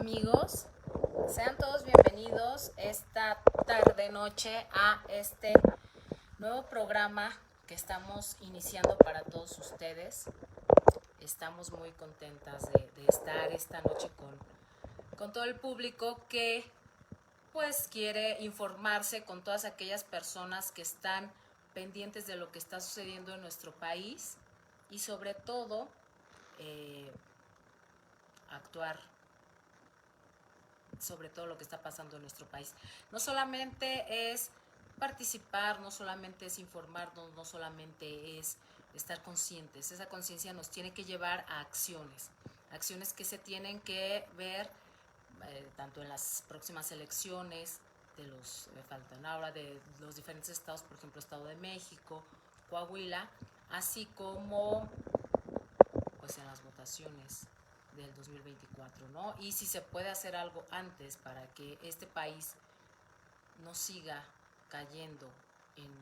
amigos? Sean todos bienvenidos esta tarde-noche a este nuevo programa que estamos iniciando para todos ustedes. Estamos muy contentas de estar esta noche con todo el público que pues quiere informarse, con todas aquellas personas que están pendientes de lo que está sucediendo en nuestro país y sobre todo actuar sobre todo lo que está pasando en nuestro país. No solamente es participar, no solamente es informarnos, no solamente es estar conscientes. Esa conciencia nos tiene que llevar a acciones, acciones que se tienen que ver tanto en las próximas elecciones de los, me faltan ahora, de los diferentes estados, por ejemplo, Estado de México, Coahuila, así como pues en las votaciones del 2024, ¿no? Y si se puede hacer algo antes para que este país no siga cayendo en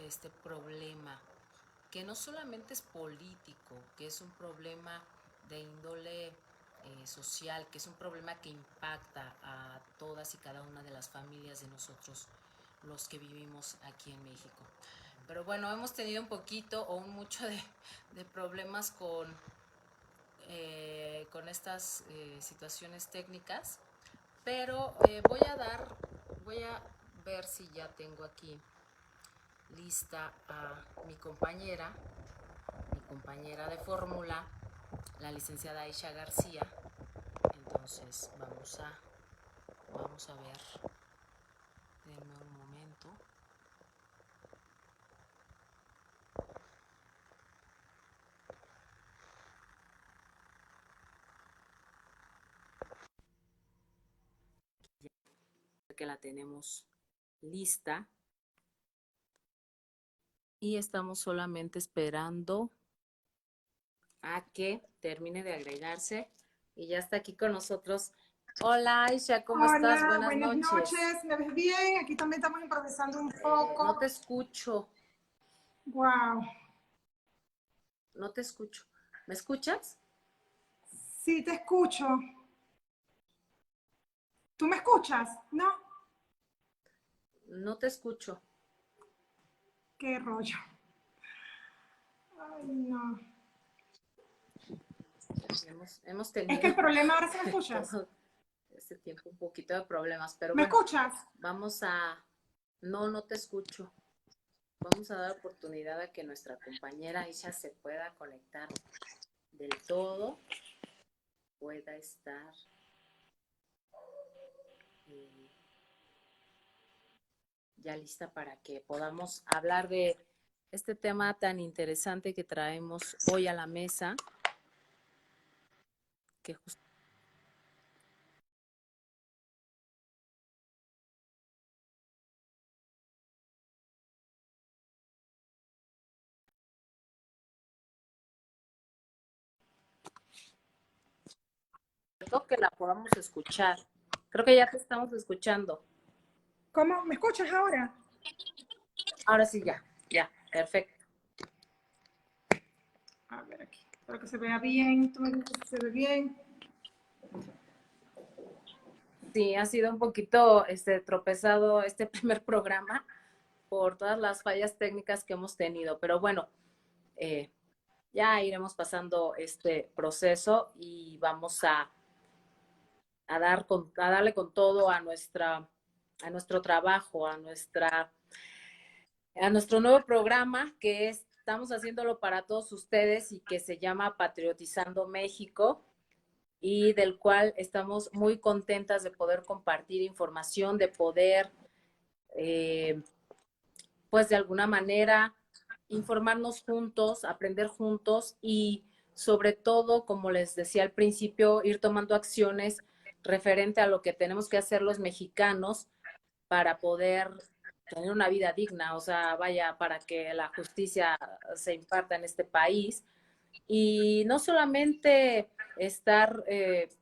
este problema que no solamente es político, que es un problema de índole social, que es un problema que impacta a todas y cada una de las familias de nosotros, los que vivimos aquí en México. Pero bueno, hemos tenido un poquito o un mucho de problemas con estas situaciones técnicas, pero voy a ver si ya tengo aquí lista a mi compañera de fórmula, la licenciada Aisha García. Entonces vamos a ver, denme un momento. Que la tenemos lista y estamos solamente esperando a que termine de agregarse y ya está aquí con nosotros. Hola Aisha, ¿cómo estás? Hola, Buenas buenas noches. noches. ¿Me ves bien? Aquí también estamos improvisando un No te poco. escucho, Wow. no te escucho. ¿Me escuchas? Sí, te escucho. ¿Tú me escuchas? No. No te escucho. Qué rollo. Ay, no. Hemos Es que tenido el problema ahora sí me escuchas. todo este tiempo un poquito de problemas, pero ¿Me bueno, escuchas? vamos a... No, no te escucho. Vamos a dar oportunidad a que nuestra compañera Aisha se pueda conectar del todo, pueda estar eh, ya lista para que podamos hablar de este tema tan interesante que traemos hoy a la mesa, que justo que la podamos escuchar. Creo que ya te estamos escuchando. ¿Cómo? ¿Me escuchas ahora? Ahora sí, ya, perfecto. A ver aquí. Espero que se vea bien. ¿Tú me dices si se ve bien? Sí, ha sido un poquito tropezado este primer programa por todas las fallas técnicas que hemos tenido, pero bueno, eh, ya iremos pasando este proceso y vamos a darle con todo a nuestro trabajo, a nuestro nuevo programa estamos haciéndolo para todos ustedes y que se llama Patriotizando México y del cual estamos muy contentas de poder compartir información, de poder, pues de alguna manera, informarnos juntos, aprender juntos y sobre todo, como les decía al principio, ir tomando acciones referente a lo que tenemos que hacer los mexicanos para poder tener una vida digna, o sea, vaya, para que la justicia se imparta en este país. Y no solamente estar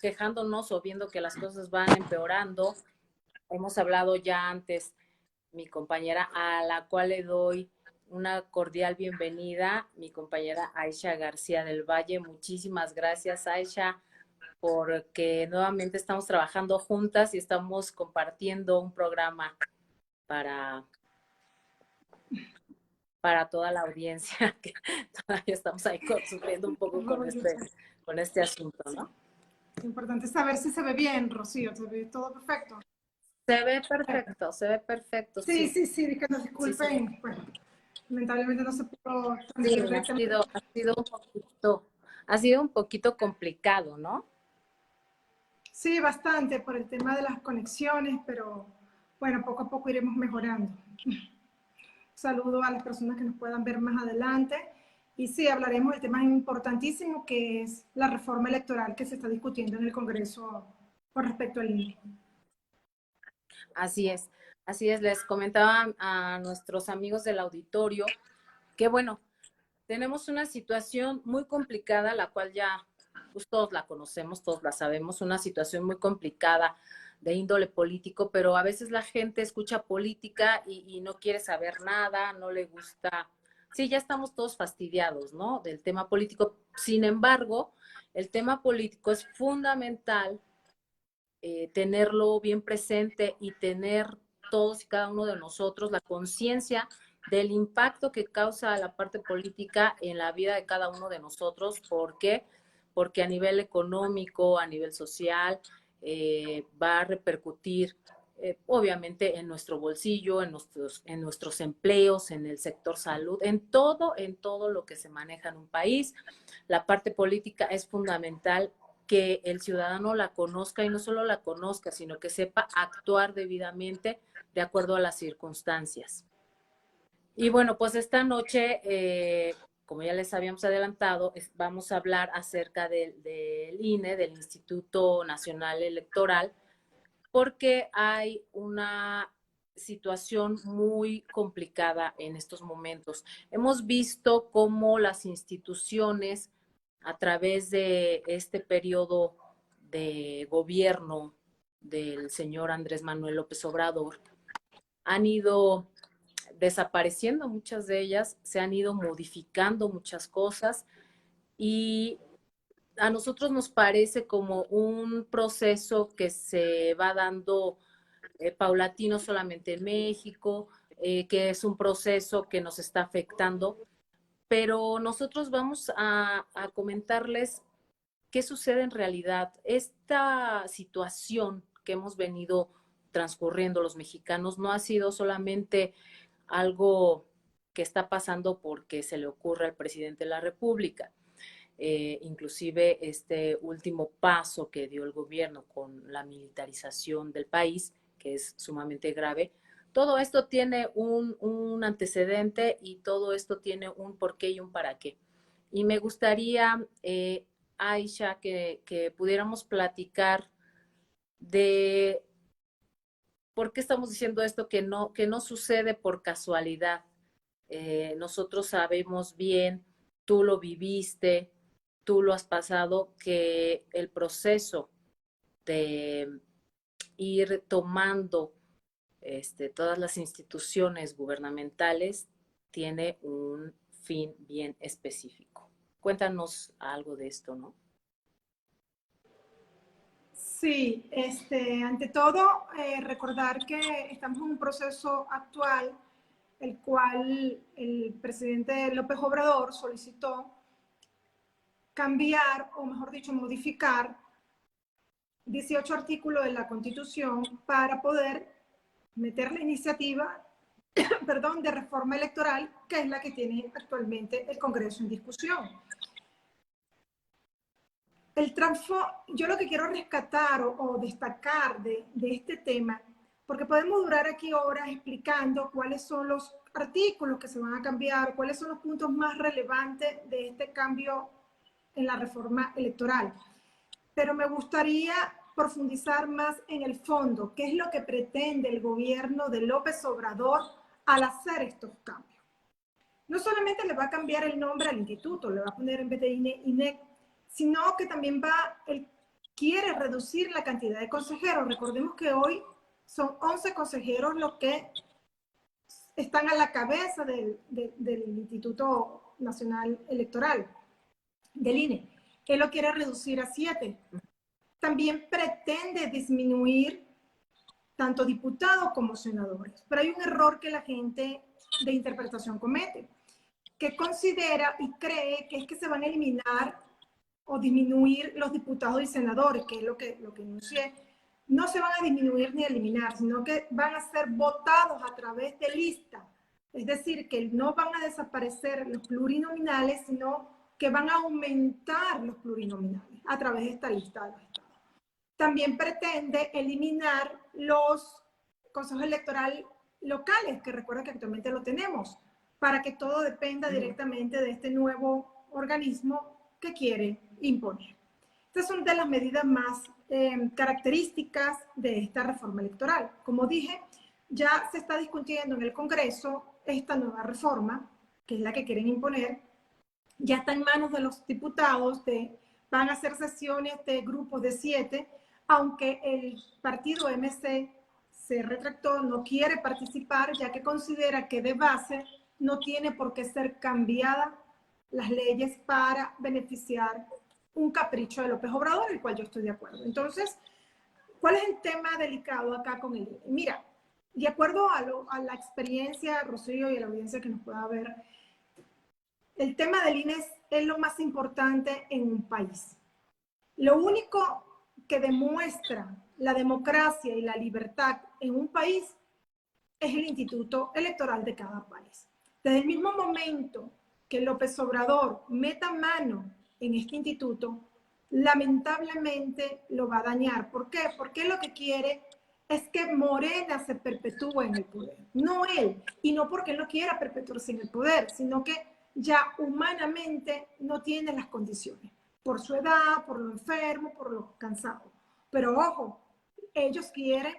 quejándonos o viendo que las cosas van empeorando, hemos hablado ya antes, mi compañera, a la cual le doy una cordial bienvenida, mi compañera Aisha García del Valle. Muchísimas gracias, Aisha, porque nuevamente estamos trabajando juntas y estamos compartiendo un programa para, para toda la audiencia, que todavía estamos ahí sufriendo un poco con este asunto, ¿no? Lo importante es saber si se ve bien, Rocío, se ve todo perfecto. Se ve perfecto, Sí, sí. sí, sí, que nos Sí, sí. disculpen. Bueno, lamentablemente no se pudo Sí, transmitir directamente. ha sido un poquito complicado, ¿no? Sí, bastante por el tema de las conexiones, pero bueno, poco a poco iremos mejorando. Saludo a las personas que nos puedan ver más adelante. Y sí, hablaremos del tema importantísimo que es la reforma electoral que se está discutiendo en el Congreso con respecto al INE. Así es, les comentaba a nuestros amigos del auditorio que bueno, tenemos una situación muy complicada, la cual ya pues, todos la conocemos, todos la sabemos, una situación muy complicada de índole político, pero a veces la gente escucha política y no quiere saber nada, no le gusta. Sí, ya estamos todos fastidiados, ¿no? Del tema político. Sin embargo, el tema político es fundamental tenerlo bien presente y tener todos y cada uno de nosotros la conciencia del impacto que causa la parte política en la vida de cada uno de nosotros. ¿Por qué? Porque a nivel económico, a nivel social, va a repercutir obviamente en nuestro bolsillo, en nuestros empleos, en el sector salud, en todo lo que se maneja en un país. La parte política es fundamental que el ciudadano la conozca y no solo la conozca, sino que sepa actuar debidamente de acuerdo a las circunstancias. Y bueno, pues esta noche, como ya les habíamos adelantado, vamos a hablar acerca del INE, del Instituto Nacional Electoral, porque hay una situación muy complicada en estos momentos. Hemos visto cómo las instituciones a través de este periodo de gobierno del señor Andrés Manuel López Obrador han ido desapareciendo muchas de ellas, se han ido modificando muchas cosas y a nosotros nos parece como un proceso que se va dando paulatino solamente en México, que es un proceso que nos está afectando, pero nosotros vamos a comentarles qué sucede en realidad. Esta situación que hemos venido transcurriendo los mexicanos no ha sido solamente algo que está pasando porque se le ocurre al presidente de la República. Inclusive este último paso que dio el gobierno con la militarización del país, que es sumamente grave, todo esto tiene un antecedente y todo esto tiene un porqué y un para qué. Y me gustaría, Aisha, que pudiéramos platicar de por qué estamos diciendo esto, que no sucede por casualidad. Nosotros sabemos bien, tú lo viviste, tú lo has pasado, que el proceso de ir tomando todas las instituciones gubernamentales tiene un fin bien específico. Cuéntanos algo de esto, ¿no? Sí, ante todo, recordar que estamos en un proceso actual, el cual el presidente López Obrador solicitó cambiar, o mejor dicho, modificar 18 artículos de la Constitución para poder meter la iniciativa, perdón, de reforma electoral, que es la que tiene actualmente el Congreso en discusión. Yo lo que quiero rescatar o destacar de este tema, porque podemos durar aquí horas explicando cuáles son los artículos que se van a cambiar, cuáles son los puntos más relevantes de este cambio en la reforma electoral. Pero me gustaría profundizar más en el fondo, qué es lo que pretende el gobierno de López Obrador al hacer estos cambios. No solamente le va a cambiar el nombre al instituto, le va a poner en vez de INEC, sino que también él quiere reducir la cantidad de consejeros. Recordemos que hoy son 11 consejeros los que están a la cabeza del Instituto Nacional Electoral, del INE. Él lo quiere reducir a 7. también pretende disminuir tanto diputados como senadores. Pero hay un error que la gente de interpretación comete, que considera y cree que es que se van a eliminar o disminuir los diputados y senadores, que es lo que enuncié. No se van a disminuir ni eliminar, sino que van a ser votados a través de lista. Es decir, que no van a desaparecer los plurinominales, sino que van a aumentar los plurinominales a través de esta lista de los estados. También pretende eliminar los consejos electorales locales, que recuerda que actualmente lo tenemos, para que todo dependa directamente de este nuevo organismo que quiere imponer. Estas son de las medidas más características de esta reforma electoral. Como dije, ya se está discutiendo en el Congreso esta nueva reforma, que es la que quieren imponer. Ya está en manos de los diputados, van a hacer sesiones de grupos de 7, aunque el partido MC se retractó, no quiere participar, ya que considera que de base no tiene por qué ser cambiada las leyes para beneficiar un capricho de López Obrador, el cual yo estoy de acuerdo. Entonces, ¿cuál es el tema delicado acá con el INE? Mira, de acuerdo a la experiencia, Rocío, y a la audiencia que nos pueda ver, el tema del INE es lo más importante en un país. Lo único que demuestra la democracia y la libertad en un país es el instituto electoral de cada país. Desde el mismo momento que López Obrador meta mano en este instituto, lamentablemente lo va a dañar. ¿Por qué? Porque lo que quiere es que Morena se perpetúe en el poder, no él, y no porque él no quiera perpetuarse en el poder, sino que ya humanamente no tiene las condiciones, por su edad, por lo enfermo, por lo cansado. Pero ojo, ellos quieren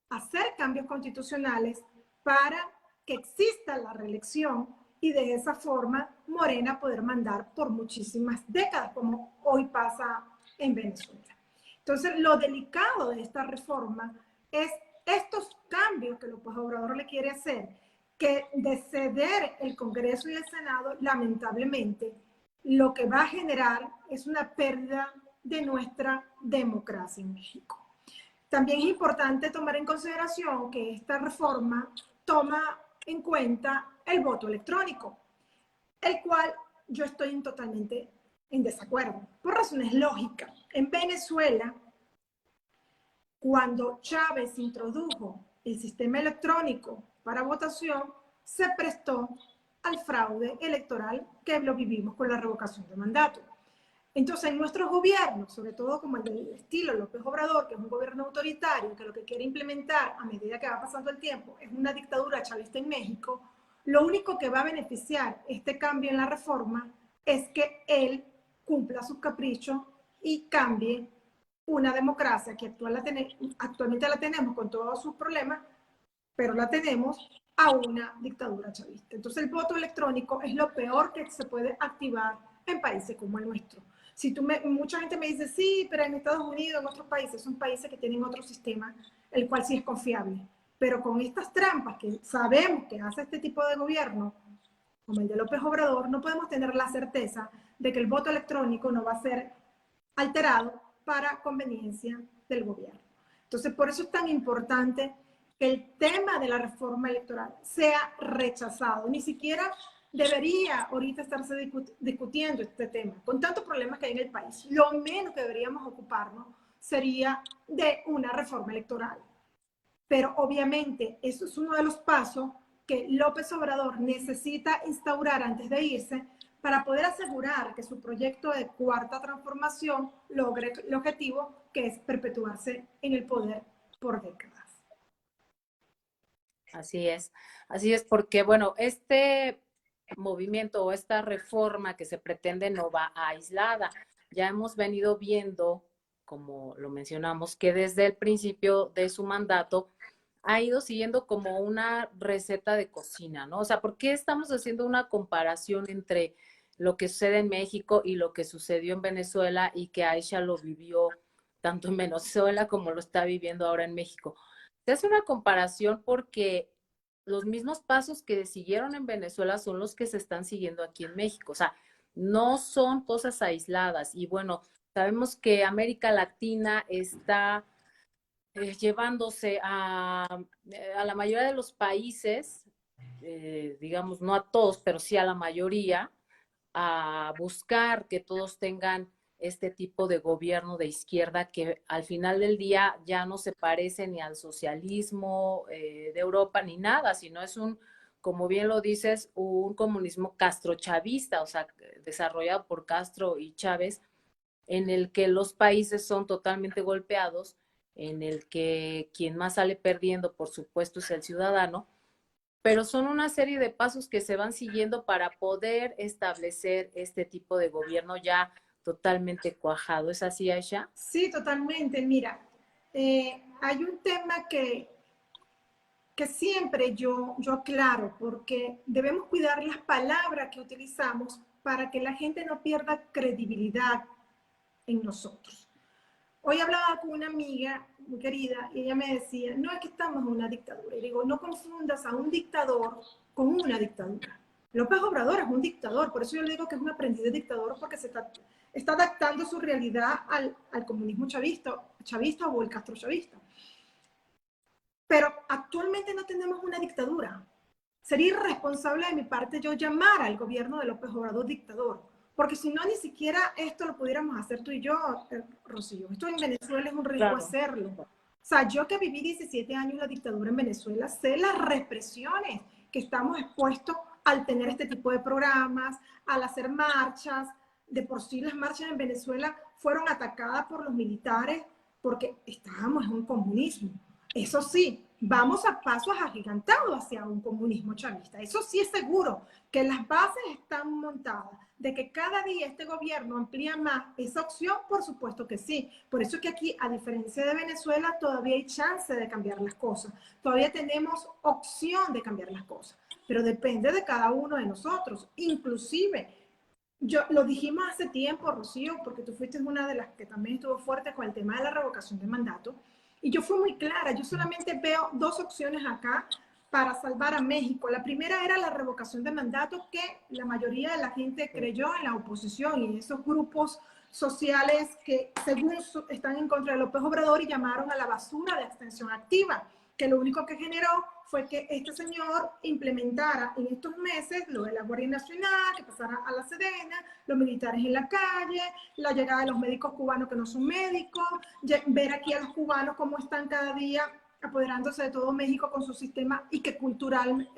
hacer cambios constitucionales para que exista la reelección y de esa forma Morena poder mandar por muchísimas décadas, como hoy pasa en Venezuela. Entonces, lo delicado de esta reforma es estos cambios que López Obrador le quiere hacer, que de ceder el Congreso y el Senado, lamentablemente, lo que va a generar es una pérdida de nuestra democracia en México. También es importante tomar en consideración que esta reforma toma en cuenta el voto electrónico, el cual yo estoy totalmente en desacuerdo, por razones lógicas. En Venezuela, cuando Chávez introdujo el sistema electrónico para votación, se prestó al fraude electoral que lo vivimos con la revocación de mandato. Entonces, en nuestros gobiernos, sobre todo como el del estilo López Obrador, que es un gobierno autoritario, que lo que quiere implementar a medida que va pasando el tiempo es una dictadura chavista en México, lo único que va a beneficiar este cambio en la reforma es que él cumpla sus caprichos y cambie una democracia que actualmente la tenemos con todos sus problemas, pero la tenemos a una dictadura chavista. Entonces el voto electrónico es lo peor que se puede activar en países como el nuestro. Si mucha gente me dice, sí, pero en Estados Unidos, en otros países, son países que tienen otro sistema, el cual sí es confiable. Pero con estas trampas que sabemos que hace este tipo de gobierno, como el de López Obrador, no podemos tener la certeza de que el voto electrónico no va a ser alterado para conveniencia del gobierno. Entonces, por eso es tan importante que el tema de la reforma electoral sea rechazado. Ni siquiera debería ahorita estarse discutiendo este tema. Con tantos problemas que hay en el país, lo menos que deberíamos ocuparnos sería de una reforma electoral. Pero obviamente eso es uno de los pasos que López Obrador necesita instaurar antes de irse para poder asegurar que su proyecto de cuarta transformación logre el objetivo que es perpetuarse en el poder por décadas. Así es porque, bueno, este movimiento o esta reforma que se pretende no va aislada. Ya hemos venido viendo, como lo mencionamos, que desde el principio de su mandato ha ido siguiendo como una receta de cocina, ¿no? O sea, ¿por qué estamos haciendo una comparación entre lo que sucede en México y lo que sucedió en Venezuela y que Aisha lo vivió tanto en Venezuela como lo está viviendo ahora en México? Se hace una comparación porque los mismos pasos que siguieron en Venezuela son los que se están siguiendo aquí en México. O sea, no son cosas aisladas. Y bueno, Sabemos que América Latina está llevándose a la mayoría de los países, digamos, no a todos, pero sí a la mayoría, a buscar que todos tengan este tipo de gobierno de izquierda que al final del día ya no se parece ni al socialismo de Europa ni nada, sino es un, como bien lo dices, un comunismo castrochavista, o sea, desarrollado por Castro y Chávez, en el que los países son totalmente golpeados, en el que quien más sale perdiendo, por supuesto, es el ciudadano, pero son una serie de pasos que se van siguiendo para poder establecer este tipo de gobierno ya totalmente cuajado. ¿Es así, Aisha? Sí, totalmente. Mira, hay un tema que siempre yo aclaro, porque debemos cuidar las palabras que utilizamos para que la gente no pierda credibilidad en nosotros. Hoy hablaba con una amiga muy querida y ella me decía, no es que estamos en una dictadura. Y digo, no confundas a un dictador con una dictadura. López Obrador es un dictador, por eso yo le digo que es un aprendiz de dictador porque está adaptando su realidad al comunismo chavista o el castrochavista. Pero actualmente no tenemos una dictadura. Sería irresponsable de mi parte yo llamar al gobierno de López Obrador dictador, porque si no, ni siquiera esto lo pudiéramos hacer tú y yo, Rocío. Esto en Venezuela es un riesgo Claro. hacerlo. O sea, yo que viví 17 años la dictadura en Venezuela, sé las represiones que estamos expuestos al tener este tipo de programas, al hacer marchas. De por sí las marchas en Venezuela fueron atacadas por los militares porque estábamos en un comunismo. Eso sí, vamos a pasos agigantados hacia un comunismo chavista. Eso sí es seguro, que las bases están montadas. De que cada día este gobierno amplía más esa opción, por supuesto que sí. Por eso es que aquí, a diferencia de Venezuela, todavía hay chance de cambiar las cosas. Todavía tenemos opción de cambiar las cosas. Pero depende de cada uno de nosotros. Inclusive, yo lo dijimos hace tiempo, Rocío, porque tú fuiste una de las que también estuvo fuerte con el tema de la revocación de mandato. Y yo fui muy clara, yo solamente veo dos opciones acá para salvar a México. La primera era la revocación de mandato, que la mayoría de la gente creyó en la oposición y en esos grupos sociales que según están en contra de López Obrador y llamaron a la basura de abstención activa, que lo único que generó fue que este señor implementara en estos meses lo de la Guardia Nacional, que pasara a la Sedena, los militares en la calle, la llegada de los médicos cubanos que no son médicos, ver aquí a los cubanos cómo están cada día apoderándose de todo México con su sistema y que cultural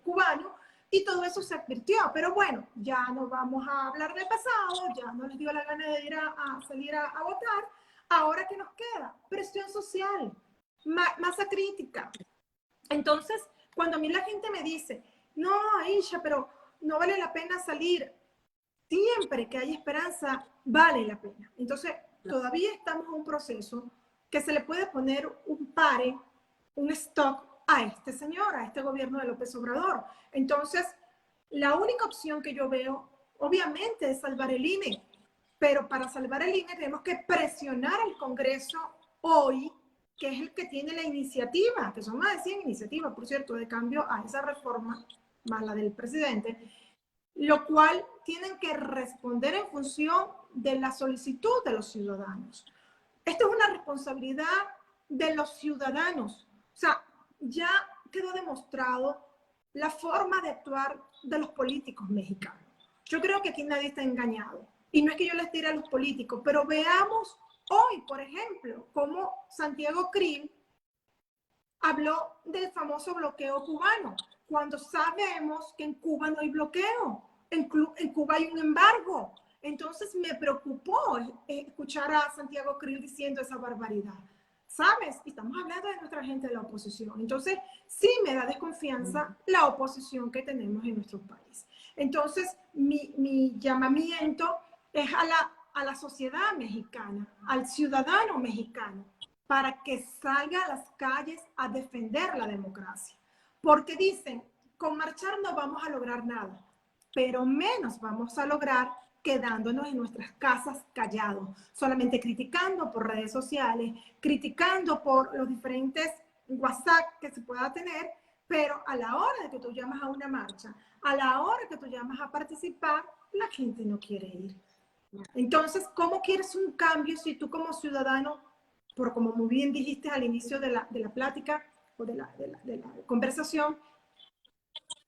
cubano, y todo eso se advirtió. Pero bueno, ya no vamos a hablar del pasado, ya no les dio la gana de ir a salir a votar. Ahora, ¿qué nos queda? Presión social, masa crítica. Entonces, cuando a mí la gente me dice, no, Aisha, pero no vale la pena salir, siempre que hay esperanza, vale la pena. Entonces, todavía estamos en un proceso que se le puede poner un pare, un stop a este señor, a este gobierno de López Obrador. Entonces, la única opción que yo veo, obviamente, es salvar el INE, pero para salvar el INE tenemos que presionar al Congreso hoy, que es el que tiene la iniciativa, que son más de 100 iniciativas, por cierto, de cambio a esa reforma, más la del presidente, lo cual tienen que responder en función de la solicitud de los ciudadanos. Esto es una responsabilidad de los ciudadanos. O sea, ya quedó demostrado la forma de actuar de los políticos mexicanos. Yo creo que aquí nadie está engañado. Y no es que yo les tire a los políticos, pero veamos hoy, por ejemplo, cómo Santiago Krill habló del famoso bloqueo cubano, cuando sabemos que en Cuba no hay bloqueo, en Cuba hay un embargo. Entonces me preocupó escuchar a Santiago Krill diciendo esa barbaridad. ¿Sabes? Y estamos hablando de nuestra gente de la oposición. Entonces, sí me da desconfianza la oposición que tenemos en nuestro país. Entonces, mi llamamiento es a la sociedad mexicana, al ciudadano mexicano, para que salga a las calles a defender la democracia. Porque dicen, con marchar no vamos a lograr nada, pero menos vamos a lograr quedándonos en nuestras casas callados, solamente criticando por redes sociales, criticando por los diferentes WhatsApp que se pueda tener, pero a la hora de que tú llamas a una marcha, a la hora que tú llamas a participar, la gente no quiere ir. Entonces, ¿cómo quieres un cambio si tú como ciudadano, por como muy bien dijiste al inicio de la plática o de la conversación,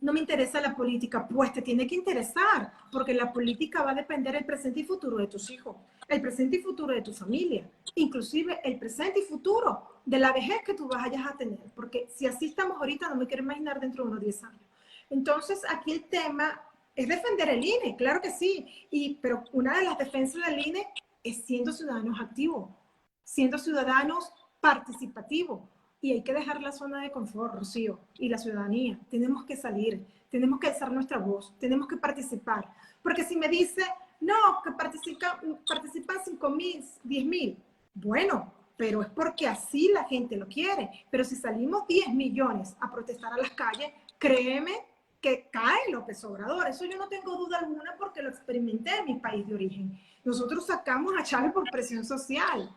no me interesa la política? Pues te tiene que interesar, porque la política va a depender del presente y futuro de tus hijos, el presente y futuro de tu familia, inclusive el presente y futuro de la vejez que tú vayas a tener, porque si así estamos ahorita, no me quiero imaginar dentro de unos 10 años. Entonces, aquí el tema es defender el INE, claro que sí, pero una de las defensas del INE es siendo ciudadanos activos, siendo ciudadanos participativos. Y hay que dejar la zona de confort, Rocío, y la ciudadanía. Tenemos que salir, tenemos que alzar nuestra voz, tenemos que participar. Porque si me dice, no, que participan 5.000, 10.000, bueno, pero es porque así la gente lo quiere. Pero si salimos 10 millones a protestar a las calles, créeme que cae López Obrador. Eso yo no tengo duda alguna porque lo experimenté en mi país de origen. Nosotros sacamos a Chávez por presión social.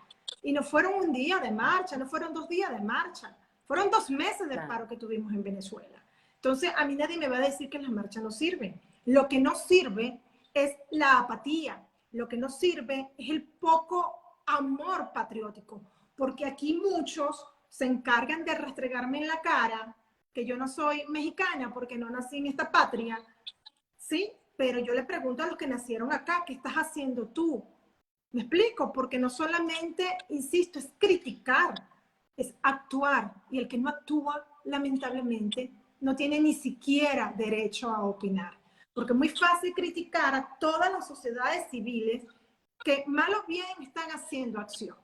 Y no fueron un día de marcha, no fueron 2 días de marcha, fueron 2 meses de paro que tuvimos en Venezuela. Entonces, a mí nadie me va a decir que las marchas no sirven. Lo que no sirve es la apatía, lo que no sirve es el poco amor patriótico, porque aquí muchos se encargan de restregarme en la cara que yo no soy mexicana porque no nací en esta patria, ¿sí? Pero yo le pregunto a los que nacieron acá, ¿qué estás haciendo tú? ¿Me explico? Porque no solamente, insisto, es criticar, es actuar. Y el que no actúa, lamentablemente, no tiene ni siquiera derecho a opinar. Porque es muy fácil criticar a todas las sociedades civiles que mal o bien están haciendo acción.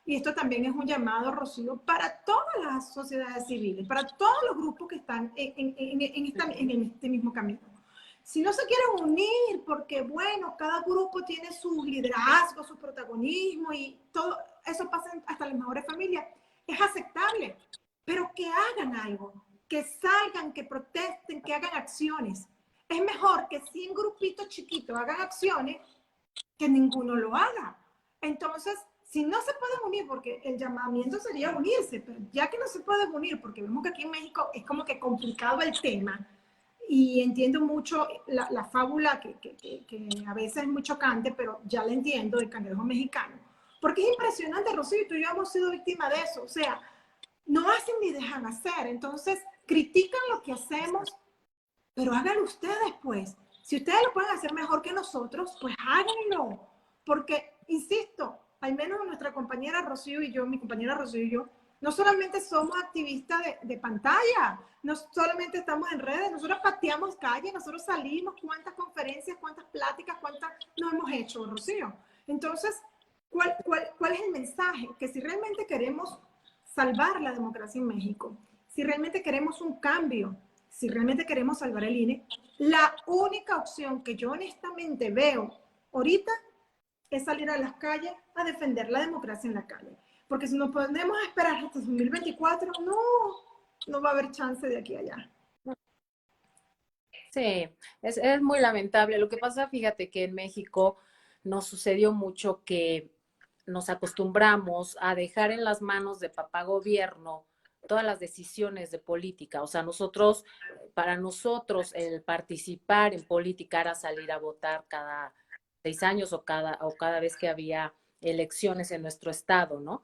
Y esto también es un llamado, Rocío, para todas las sociedades civiles, para todos los grupos que están en este mismo camino. Si no se quieren unir, porque bueno, cada grupo tiene su liderazgo, su protagonismo y todo eso pasa hasta las mejores familias, es aceptable, pero que hagan algo, que salgan, que protesten, que hagan acciones. Es mejor que 100 grupitos chiquitos hagan acciones que ninguno lo haga. Entonces, si no se pueden unir, porque el llamamiento sería unirse, pero ya que no se pueden unir, porque vemos que aquí en México es como que complicado el tema, y entiendo mucho la fábula que a veces es muy chocante, pero ya la entiendo, del cangrejo mexicano. Porque es impresionante, Rocío, y tú y yo hemos sido víctimas de eso. O sea, no hacen ni dejan hacer. Entonces, critican lo que hacemos, pero háganlo ustedes, pues. Si ustedes lo pueden hacer mejor que nosotros, pues háganlo. Porque, insisto, al menos nuestra compañera Rocío y yo, mi compañera Rocío y yo, no solamente somos activistas de pantalla, no solamente estamos en redes, nosotros pateamos calle, nosotros salimos, cuántas conferencias, cuántas pláticas, cuántas no hemos hecho, Rocío. Entonces, ¿cuál es el mensaje? Que si realmente queremos salvar la democracia en México, si realmente queremos un cambio, si realmente queremos salvar el INE, la única opción que yo honestamente veo ahorita es salir a las calles a defender la democracia en la calle. Porque si nos ponemos a esperar hasta 2024, no va a haber chance de aquí a allá. Sí, es muy lamentable. Lo que pasa, fíjate que en México nos sucedió mucho que nos acostumbramos a dejar en las manos de papá gobierno todas las decisiones de política. O sea, nosotros, para nosotros, el participar en política era salir a votar cada 6 años o cada vez que había elecciones en nuestro estado, ¿no?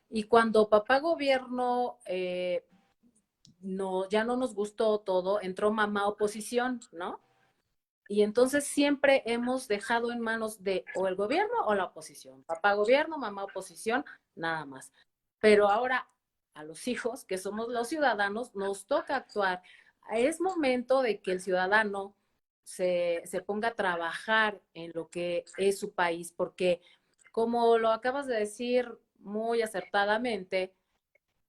Y cuando papá gobierno no, ya no nos gustó todo, entró mamá oposición, ¿no? Y entonces siempre hemos dejado en manos de o el gobierno o la oposición. Papá gobierno, mamá oposición, nada más. Pero ahora a los hijos, que somos los ciudadanos, nos toca actuar. Es momento de que el ciudadano se ponga a trabajar en lo que es su país, porque como lo acabas de decir muy acertadamente,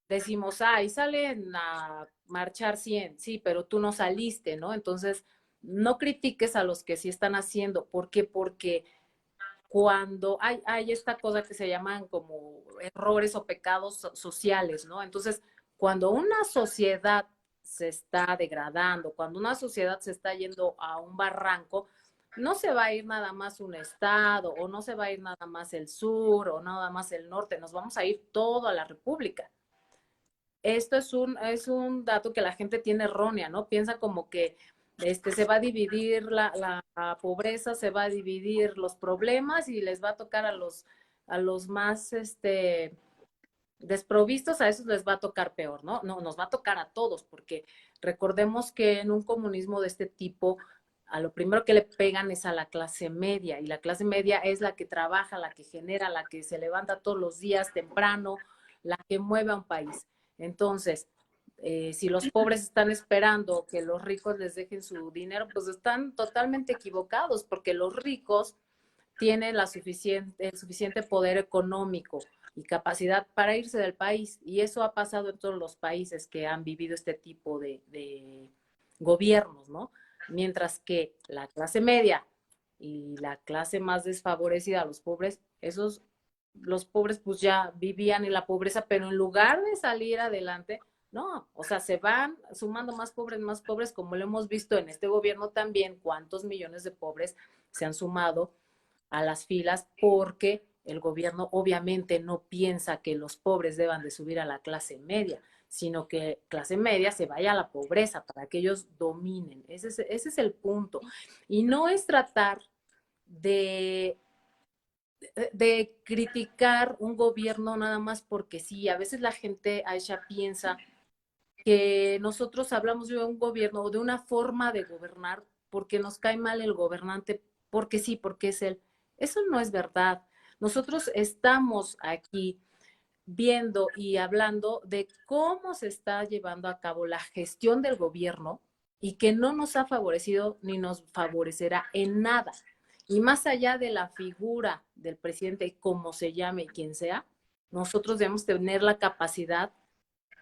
decimos, ay, salen a marchar 100, sí, pero tú no saliste, ¿no? Entonces, no critiques a los que sí están haciendo. ¿Por qué? Porque cuando hay esta cosa que se llaman como errores o pecados sociales, ¿no? Entonces, cuando una sociedad se está degradando, cuando una sociedad se está yendo a un barranco, no se va a ir nada más un estado, o no se va a ir nada más el sur, o nada más el norte, nos vamos a ir todo a la república. Esto es un dato que la gente tiene errónea, ¿no? Piensa como que se va a dividir la pobreza, se va a dividir los problemas y les va a tocar a los más desprovistos, a esos les va a tocar peor, ¿no? No, nos va a tocar a todos, porque recordemos que en un comunismo de este tipo, a lo primero que le pegan es a la clase media, y la clase media es la que trabaja, la que genera, la que se levanta todos los días temprano, la que mueve a un país. Entonces, si los pobres están esperando que los ricos les dejen su dinero, pues están totalmente equivocados, porque los ricos tienen el suficiente poder económico y capacidad para irse del país. Y eso ha pasado en todos los países que han vivido este tipo de gobiernos, ¿no? Mientras que la clase media y la clase más desfavorecida, los pobres, los pobres pues ya vivían en la pobreza, pero en lugar de salir adelante, no, o sea, se van sumando más pobres, como lo hemos visto en este gobierno también, cuántos millones de pobres se han sumado a las filas porque el gobierno obviamente no piensa que los pobres deban de subir a la clase media, sino que clase media se vaya a la pobreza para que ellos dominen. Ese es el punto. Y no es tratar de, de criticar un gobierno nada más porque sí. A veces la gente, Aisha, piensa que nosotros hablamos de un gobierno o de una forma de gobernar porque nos cae mal el gobernante, porque sí, porque es él. Eso no es verdad. Nosotros estamos aquí viendo y hablando de cómo se está llevando a cabo la gestión del gobierno y que no nos ha favorecido ni nos favorecerá en nada. Y más allá de la figura del presidente, como se llame y quien sea, nosotros debemos tener la capacidad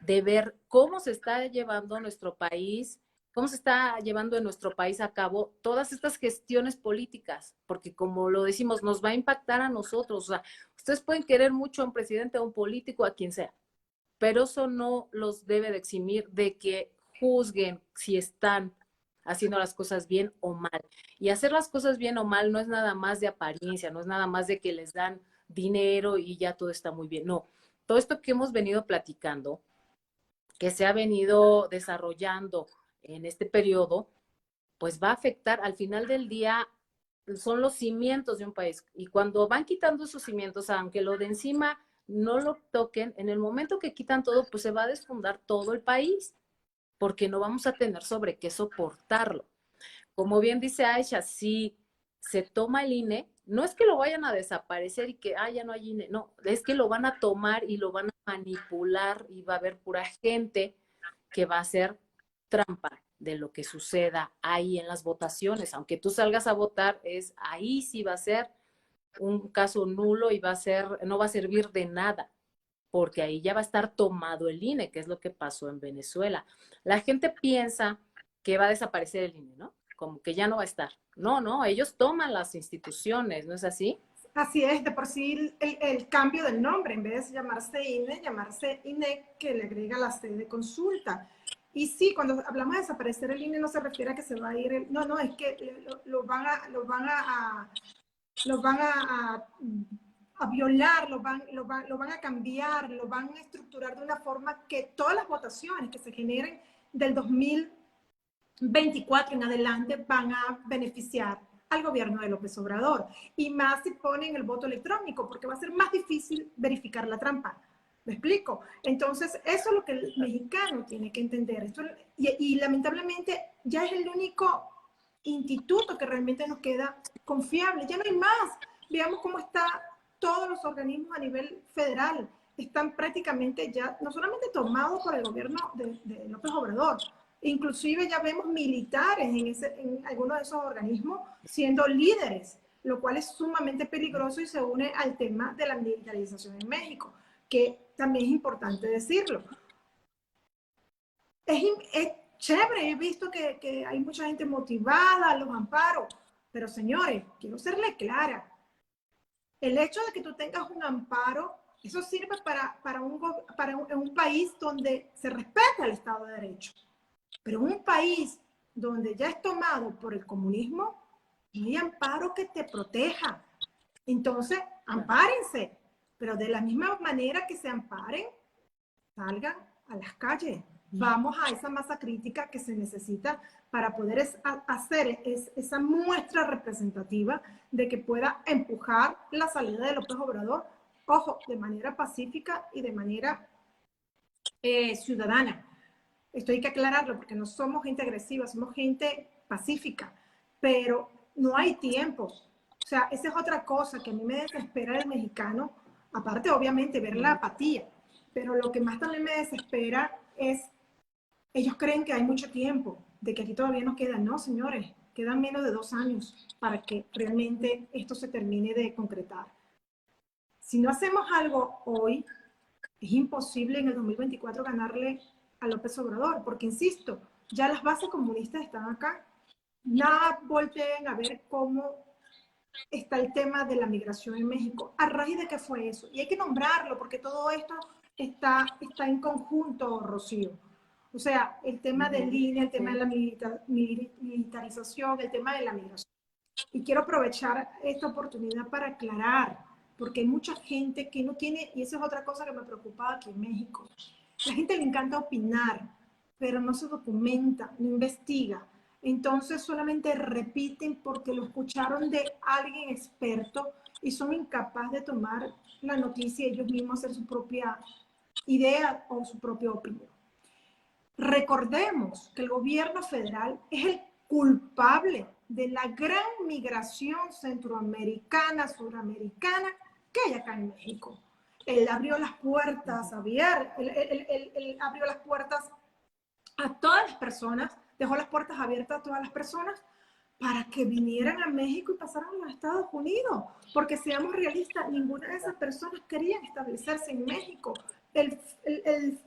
de ver cómo se está llevando nuestro país, cómo se está llevando en nuestro país a cabo todas estas gestiones políticas, porque como lo decimos, nos va a impactar a nosotros. O sea, ustedes pueden querer mucho a un presidente, a un político, a quien sea, pero eso no los debe de eximir de que juzguen si están haciendo las cosas bien o mal. Y hacer las cosas bien o mal no es nada más de apariencia, no es nada más de que les dan dinero y ya todo está muy bien. No, todo esto que hemos venido platicando que se ha venido desarrollando en este periodo, pues va a afectar al final del día, son los cimientos de un país. Y cuando van quitando esos cimientos, aunque lo de encima no lo toquen, en el momento que quitan todo, pues se va a desfundar todo el país, porque no vamos a tener sobre qué soportarlo. Como bien dice Aisha, si se toma el INE, no es que lo vayan a desaparecer y que ya no hay INE, no, es que lo van a tomar y lo van a manipular y va a haber pura gente que va a hacer trampa de lo que suceda ahí en las votaciones. Aunque tú salgas a votar, ahí sí va a ser un caso nulo y no va a servir de nada, porque ahí ya va a estar tomado el INE, que es lo que pasó en Venezuela. La gente piensa que va a desaparecer el INE, ¿no? Como que ya no va a estar. No, no, ellos toman las instituciones, ¿no es así? Así es, de por sí el cambio del nombre, en vez de llamarse INE, llamarse INEC, que le agrega la C de consulta. Y sí, cuando hablamos de desaparecer el INE no se refiere a que se va a ir, no, no, es que lo van a violar, lo van a cambiar, lo van a estructurar de una forma que todas las votaciones que se generen del 2024 en adelante van a beneficiar al gobierno de López Obrador. Y más si ponen el voto electrónico, porque va a ser más difícil verificar la trampa. ¿Me explico? Entonces, eso es lo que el mexicano tiene que entender. Y lamentablemente ya es el único instituto que realmente nos queda confiable. Ya no hay más. Veamos cómo están todos los organismos a nivel federal. Están prácticamente ya, no solamente tomados por el gobierno de López Obrador, inclusive ya vemos militares en algunos de esos organismos siendo líderes, lo cual es sumamente peligroso y se une al tema de la militarización en México, que también es importante decirlo. Es chévere, he visto que hay mucha gente motivada, los amparos, pero señores, quiero serle clara, el hecho de que tú tengas un amparo, eso sirve para un país donde se respeta el Estado de Derecho. Pero en un país donde ya es tomado por el comunismo, no hay amparo que te proteja. Entonces, ampárense, pero de la misma manera que se amparen, salgan a las calles. vamos a esa masa crítica que se necesita para poder hacer esa muestra representativa de que pueda empujar la salida de López Obrador, ojo, de manera pacífica y de manera ciudadana. Esto hay que aclararlo porque no somos gente agresiva, somos gente pacífica, pero no hay tiempo. O sea, esa es otra cosa que a mí me desespera del mexicano, aparte obviamente ver la apatía, pero lo que más también me desespera es, ellos creen que hay mucho tiempo, de que aquí todavía nos quedan, no señores, quedan menos de 2 años para que realmente esto se termine de concretar. Si no hacemos algo hoy, es imposible en el 2024 ganarle a López Obrador, porque insisto, ya las bases comunistas están acá. Nada volteen a ver cómo está el tema de la migración en México. ¿A raíz de qué fue eso? Y hay que nombrarlo, porque todo esto está en conjunto, Rocío. O sea, el tema del INE, el tema de la militarización, el tema de la migración. Y quiero aprovechar esta oportunidad para aclarar, porque hay mucha gente que no tiene, y eso es otra cosa que me preocupa aquí en México. La gente le encanta opinar, pero no se documenta, no investiga. Entonces solamente repiten porque lo escucharon de alguien experto y son incapaces de tomar la noticia y ellos mismos hacer su propia idea o su propia opinión. Recordemos que el gobierno federal es el culpable de la gran migración centroamericana, suramericana que hay acá en México. Él abrió las puertas, Javier, él abrió las puertas a todas las personas, dejó las puertas abiertas a todas las personas para que vinieran a México y pasaran a los Estados Unidos. Porque seamos realistas, ninguna de esas personas querían establecerse en México. El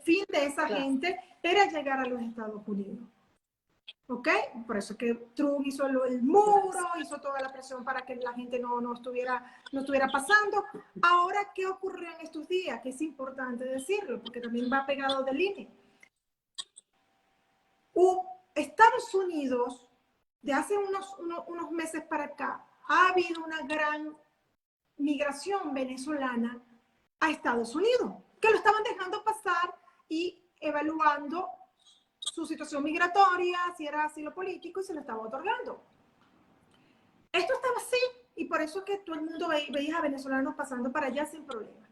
fin de esa gente era llegar a los Estados Unidos. ¿Ok? Por eso que Trump hizo el muro, hizo toda la presión para que la gente no estuviera pasando. Ahora, ¿qué ocurrió en estos días? Que es importante decirlo, porque también va pegado del INE. Estados Unidos, de hace unos meses para acá, ha habido una gran migración venezolana a Estados Unidos, que lo estaban dejando pasar y evaluando su situación migratoria, si era asilo político, y se lo estaba otorgando. Esto estaba así, y por eso es que todo el mundo veía a venezolanos pasando para allá sin problema.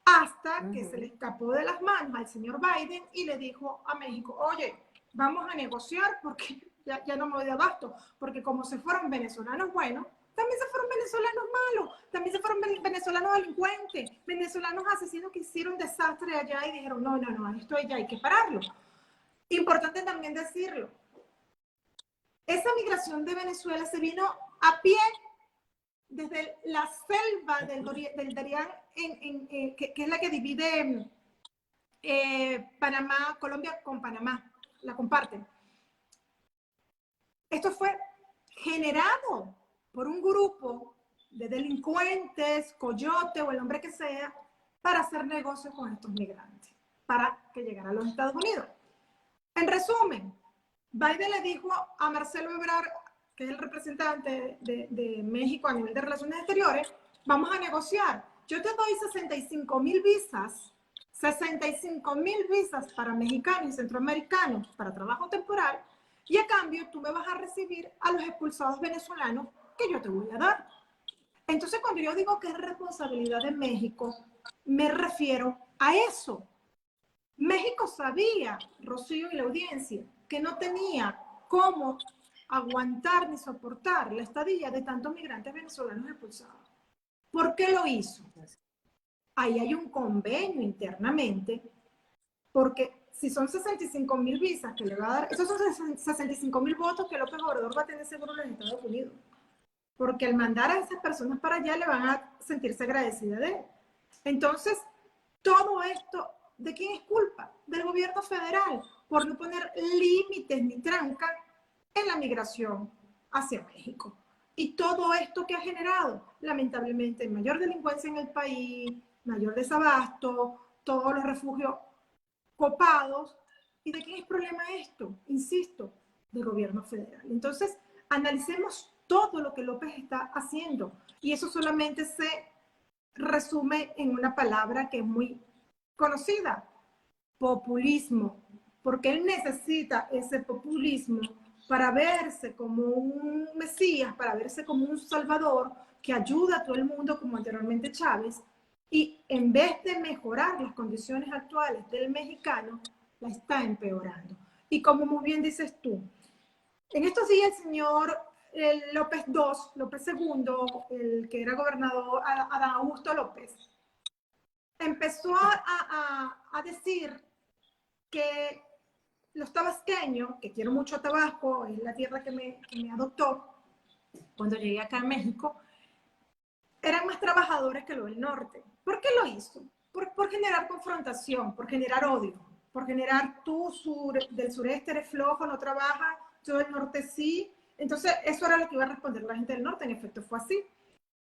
Hasta que se le escapó de las manos al señor Biden y le dijo a México, oye, vamos a negociar porque ya no me doy de abasto, porque como se fueron venezolanos buenos, también se fueron venezolanos malos, también se fueron venezolanos delincuentes, venezolanos asesinos que hicieron desastre allá y dijeron, no, esto ya hay que pararlo. Importante también decirlo, esa migración de Venezuela se vino a pie desde la selva del Darién, que es la que divide Panamá, Colombia con Panamá, la comparten. Esto fue generado por un grupo de delincuentes, coyote o el hombre que sea, para hacer negocios con estos migrantes, para que llegaran a los Estados Unidos. En resumen, Biden le dijo a Marcelo Ebrard, que es el representante de México a nivel de relaciones exteriores, vamos a negociar. Yo te doy 65,000 visas, 65,000 visas para mexicanos y centroamericanos para trabajo temporal, y a cambio tú me vas a recibir a los expulsados venezolanos que yo te voy a dar. Entonces, cuando yo digo que es responsabilidad de México, me refiero a eso. México sabía, Rocío y la audiencia, que no tenía cómo aguantar ni soportar la estadía de tantos migrantes venezolanos expulsados. ¿Por qué lo hizo? Ahí hay un convenio internamente, porque si son 65,000 visas que le va a dar, esos son 65,000 votos que López Obrador va a tener seguro en los Estados Unidos. Porque al mandar a esas personas para allá le van a sentirse agradecidas de él. Entonces, todo esto, ¿de quién es culpa? Del gobierno federal, por no poner límites ni tranca en la migración hacia México. Y todo esto que ha generado, lamentablemente, mayor delincuencia en el país, mayor desabasto, todos los refugios copados. ¿Y de quién es problema esto? Insisto, del gobierno federal. Entonces, analicemos todo lo que López está haciendo. Y eso solamente se resume en una palabra que es muy conocida: populismo. porque él necesita ese populismo para verse como un Mesías, para verse como un Salvador que ayuda a todo el mundo, como anteriormente Chávez, y en vez de mejorar las condiciones actuales del mexicano, la está empeorando. Y como muy bien dices tú, en estos días el señor López II, el que era gobernador, Adán Augusto López, empezó a decir que los tabasqueños, que quiero mucho a Tabasco, es la tierra que me adoptó cuando llegué acá a México, eran más trabajadores que los del norte. ¿Por qué lo hizo? Por generar confrontación, por generar odio, por generar tú del sureste eres flojo, no trabajas, yo del norte sí. Entonces, eso era lo que iba a responder la gente del norte, en efecto fue así.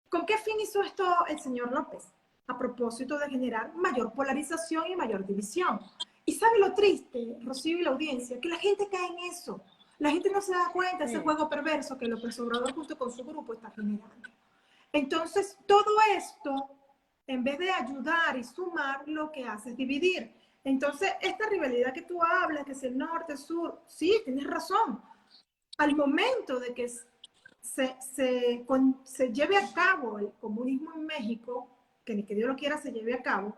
¿Con qué fin hizo esto el señor López? A propósito de generar mayor polarización y mayor división. ¿Y sabe lo triste, Rocío y la audiencia? Que la gente cae en eso. La gente no se da cuenta de ese juego perverso que López Obrador junto con su grupo está generando. Entonces, todo esto, en vez de ayudar y sumar, lo que hace es dividir. Entonces, esta rivalidad que tú hablas, que es el norte, el sur, sí, tienes razón. Al momento de que se lleve a cabo el comunismo en México, que ni que Dios lo quiera se lleve a cabo,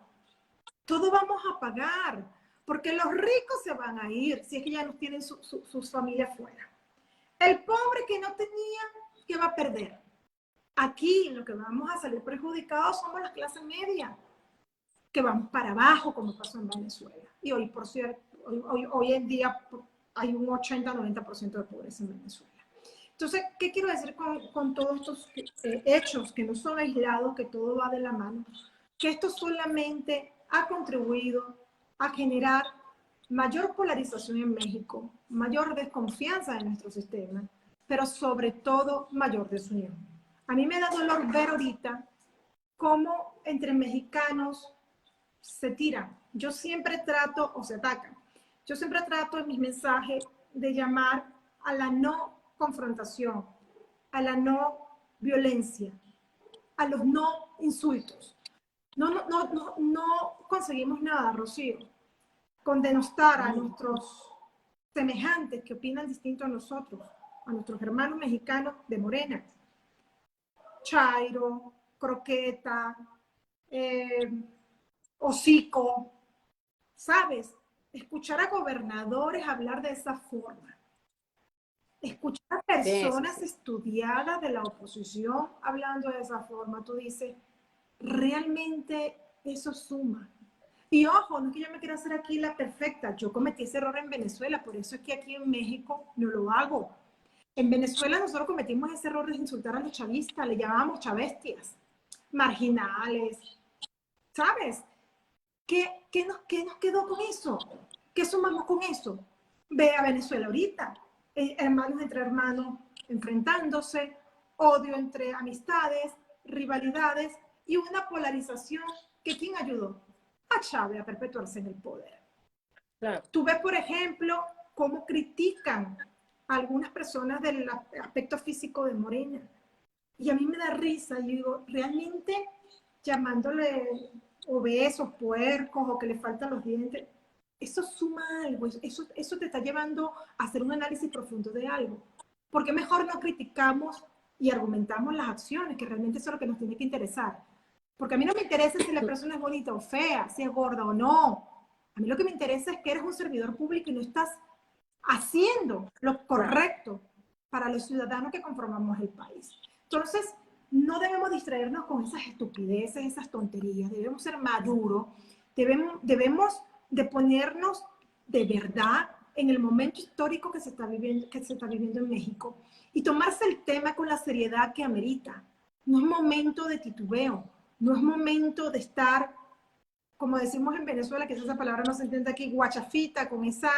todo vamos a pagar, porque los ricos se van a ir, si es que ya no tienen sus familias fuera. El pobre que no tenía, ¿qué va a perder? Aquí lo que vamos a salir perjudicados somos las clases medias, que vamos para abajo, como pasó en Venezuela. Y hoy, por cierto, hoy en día hay un 80-90% de pobreza en Venezuela. Entonces, ¿qué quiero decir con todos estos hechos que no son aislados, que todo va de la mano? Que esto solamente ha contribuido a generar mayor polarización en México, mayor desconfianza en nuestro sistema, pero sobre todo mayor desunión. A mí me da dolor ver ahorita cómo entre mexicanos se tiran. Yo siempre trato, o se atacan. Yo siempre trato en mis mensajes de llamar a la no confrontación, a la no violencia, a los no insultos. No conseguimos nada, Rocío, con denostar a nuestros semejantes que opinan distinto a nosotros, a nuestros hermanos mexicanos de Morena. Chairo, croqueta, hocico, ¿sabes? Escuchar a gobernadores hablar de esa forma, escuchar a personas estudiadas de la oposición hablando de esa forma, tú dices, realmente eso suma. Y ojo, no es que yo me quiera hacer aquí la perfecta, yo cometí ese error en Venezuela, por eso es que aquí en México no lo hago. En Venezuela nosotros cometimos ese error de insultar a los chavistas, le llamábamos chavestias, marginales, ¿sabes? ¿Qué nos quedó con eso? ¿Qué sumamos con eso? Ve a Venezuela ahorita, hermanos entre hermanos enfrentándose, odio entre amistades, rivalidades y una polarización que ¿quién ayudó? A Chávez a perpetuarse en el poder. Claro. Tú ves, por ejemplo, cómo critican a algunas personas del aspecto físico de Morena. Y a mí me da risa, yo digo, realmente llamándole obesos, puercos o que le faltan los dientes, eso suma algo, eso te está llevando a hacer un análisis profundo de algo. Porque mejor no criticamos y argumentamos las acciones, que realmente eso es lo que nos tiene que interesar. Porque a mí no me interesa si la persona es bonita o fea, si es gorda o no. A mí lo que me interesa es que eres un servidor público y no estás haciendo lo correcto para los ciudadanos que conformamos el país. Entonces, no debemos distraernos con esas estupideces, esas tonterías. Debemos ser maduros, debemos de ponernos de verdad en el momento histórico que se está viviendo en México y tomarse el tema con la seriedad que amerita. No es momento de titubeo, no es momento de estar, como decimos en Venezuela, que esa palabra no se entiende aquí, guachafita, con ese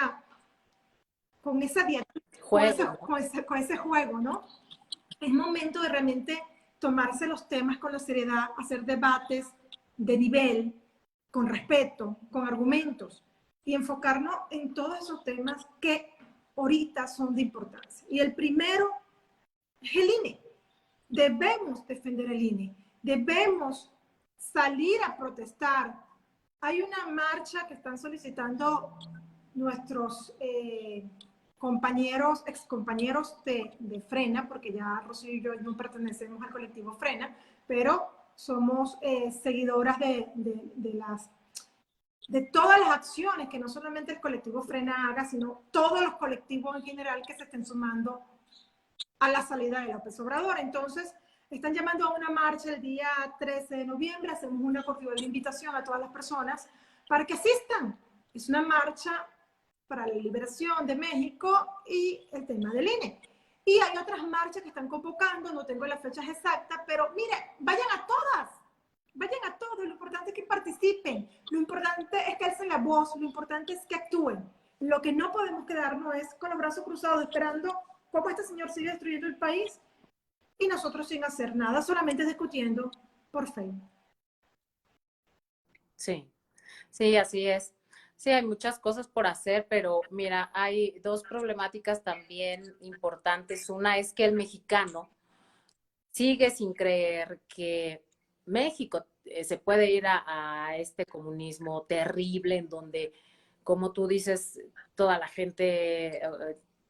juego, ¿no? Es momento de realmente tomarse los temas con la seriedad, hacer debates de nivel, con respeto, con argumentos, y enfocarnos en todos esos temas que ahorita son de importancia. Y el primero es el INE. Debemos defender el INE. Debemos salir a protestar. Hay una marcha que están solicitando nuestros compañeros, excompañeros de Frena, porque ya Rocío y yo no pertenecemos al colectivo Frena, pero somos seguidoras de todas las acciones que no solamente el colectivo Frena haga, sino todos los colectivos en general que se estén sumando a la salida de López Obrador. Entonces, están llamando a una marcha el día 13 de noviembre, hacemos una cordial invitación a todas las personas para que asistan. Es una marcha para la liberación de México y el tema del INE. Y hay otras marchas que están convocando, no tengo las fechas exactas, pero mire, vayan a todas, lo importante es que participen, lo importante es que alcen la voz, lo importante es que actúen. Lo que no podemos quedarnos es con los brazos cruzados esperando cómo este señor sigue destruyendo el país y nosotros sin hacer nada, solamente discutiendo por Facebook. Sí, sí, así es. Sí, hay muchas cosas por hacer, pero mira, hay dos problemáticas también importantes. Una es que el mexicano sigue sin creer que México se puede ir a este comunismo terrible en donde, como tú dices, toda la gente,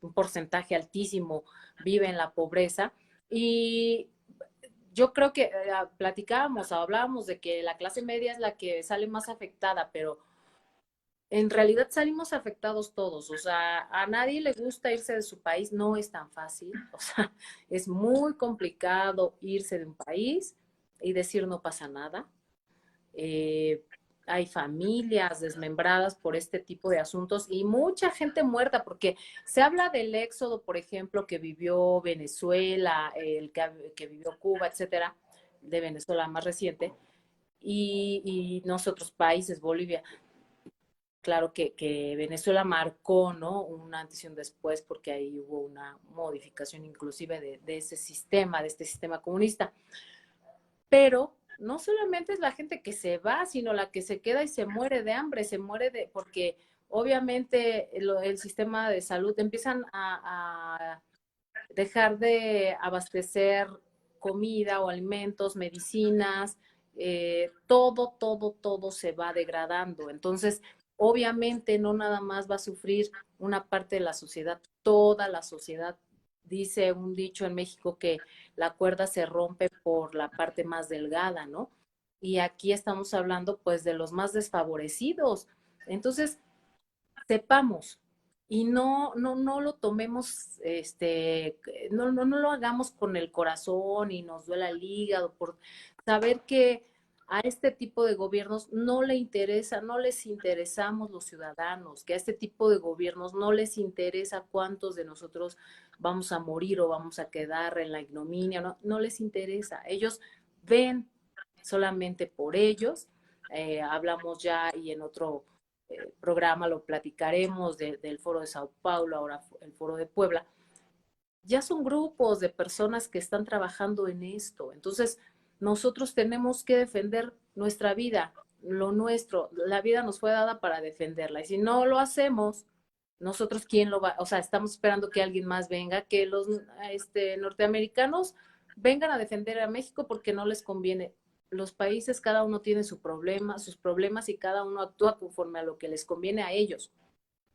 un porcentaje altísimo, vive en la pobreza. Y yo creo que platicábamos, hablábamos de que la clase media es la que sale más afectada, pero en realidad salimos afectados todos, o sea, a nadie le gusta irse de su país, no es tan fácil, o sea, es muy complicado irse de un país y decir no pasa nada. Eh, Hay familias desmembradas por este tipo de asuntos y mucha gente muerta, porque se habla del éxodo, por ejemplo, que vivió Venezuela, que vivió Cuba, etcétera, de Venezuela más reciente, y nosotros países, Bolivia. Claro que Venezuela marcó, ¿no? Un antes y un después, porque ahí hubo una modificación inclusive de ese sistema, de este sistema comunista. Pero no solamente es la gente que se va, sino la que se queda y se muere de hambre, se muere de, porque obviamente el sistema de salud empiezan a dejar de abastecer comida o alimentos, medicinas, todo se va degradando. Entonces, obviamente no nada más va a sufrir una parte de la sociedad, toda la sociedad. Dice un dicho en México que la cuerda se rompe por la parte más delgada, ¿no? Y aquí estamos hablando pues de los más desfavorecidos. Entonces, sepamos y no lo tomemos, no lo hagamos con el corazón y nos duela el hígado por saber que a este tipo de gobiernos no le interesa, no les interesamos los ciudadanos, que a este tipo de gobiernos no les interesa cuántos de nosotros vamos a morir o vamos a quedar en la ignominia, no les interesa. Ellos ven solamente por ellos. Hablamos ya y en otro programa lo platicaremos del Foro de Sao Paulo, ahora el Foro de Puebla. Ya son grupos de personas que están trabajando en esto. Entonces, nosotros tenemos que defender nuestra vida, lo nuestro. La vida nos fue dada para defenderla. Y si no lo hacemos, nosotros, ¿quién lo va? O sea, estamos esperando que alguien más venga, que los norteamericanos vengan a defender a México porque no les conviene. Los países, cada uno tiene su problema, sus problemas y cada uno actúa conforme a lo que les conviene a ellos,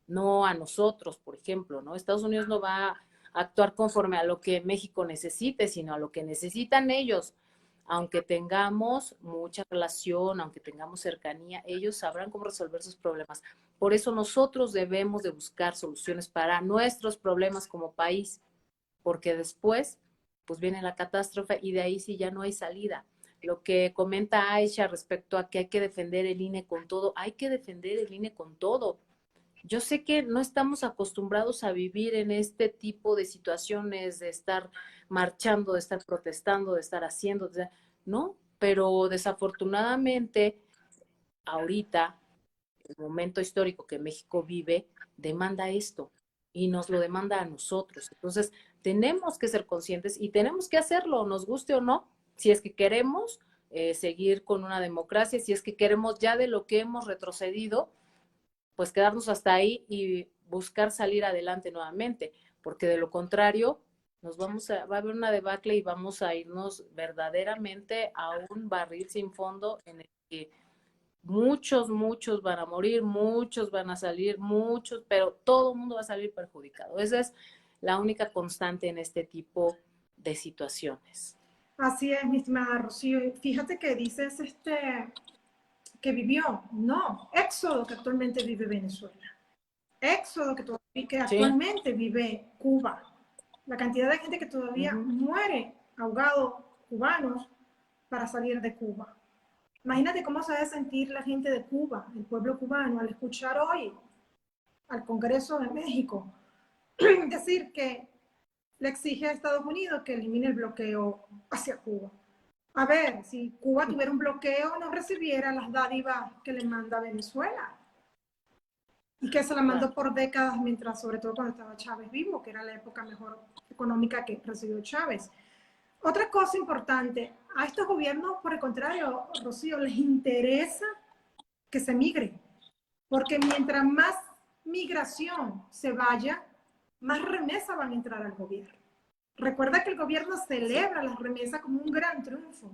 no a nosotros, por ejemplo, ¿no? Estados Unidos no va a actuar conforme a lo que México necesite, sino a lo que necesitan ellos. Aunque tengamos mucha relación, aunque tengamos cercanía, ellos sabrán cómo resolver sus problemas. Por eso nosotros debemos de buscar soluciones para nuestros problemas como país, porque después, pues viene la catástrofe y de ahí sí ya no hay salida. Lo que comenta Aisha respecto a que hay que defender el INE con todo, hay que defender el INE con todo. Yo sé que no estamos acostumbrados a vivir en este tipo de situaciones, de estar marchando, de estar protestando, de estar haciendo, ¿no? Pero desafortunadamente, ahorita, el momento histórico que México vive, demanda esto y nos lo demanda a nosotros. Entonces, tenemos que ser conscientes y tenemos que hacerlo, nos guste o no, si es que queremos seguir con una democracia, si es que queremos ya de lo que hemos retrocedido, pues quedarnos hasta ahí y buscar salir adelante nuevamente, porque de lo contrario va a haber una debacle y vamos a irnos verdaderamente a un barril sin fondo en el que muchos van a morir, muchos van a salir, muchos, pero todo el mundo va a salir perjudicado. Esa es la única constante en este tipo de situaciones. Así es, mi estimada Rocío. Fíjate que dices que vivió, no, éxodo que actualmente vive Venezuela, éxodo que Sí. actualmente vive Cuba, la cantidad de gente que todavía muere ahogado, cubanos, para salir de Cuba. Imagínate cómo se debe sentir la gente de Cuba, el pueblo cubano, al escuchar hoy al Congreso de México decir que le exige a Estados Unidos que elimine el bloqueo hacia Cuba. A ver, si Cuba tuviera un bloqueo, no recibiera las dádivas que le manda Venezuela. Y que se la mandó por décadas, mientras, sobre todo cuando estaba Chávez vivo, que era la época mejor económica que recibió Chávez. Otra cosa importante, a estos gobiernos, por el contrario, Rocío, les interesa que se migre, porque mientras más migración se vaya, más remesas van a entrar al gobierno. Recuerda que el gobierno celebra las remesas como un gran triunfo.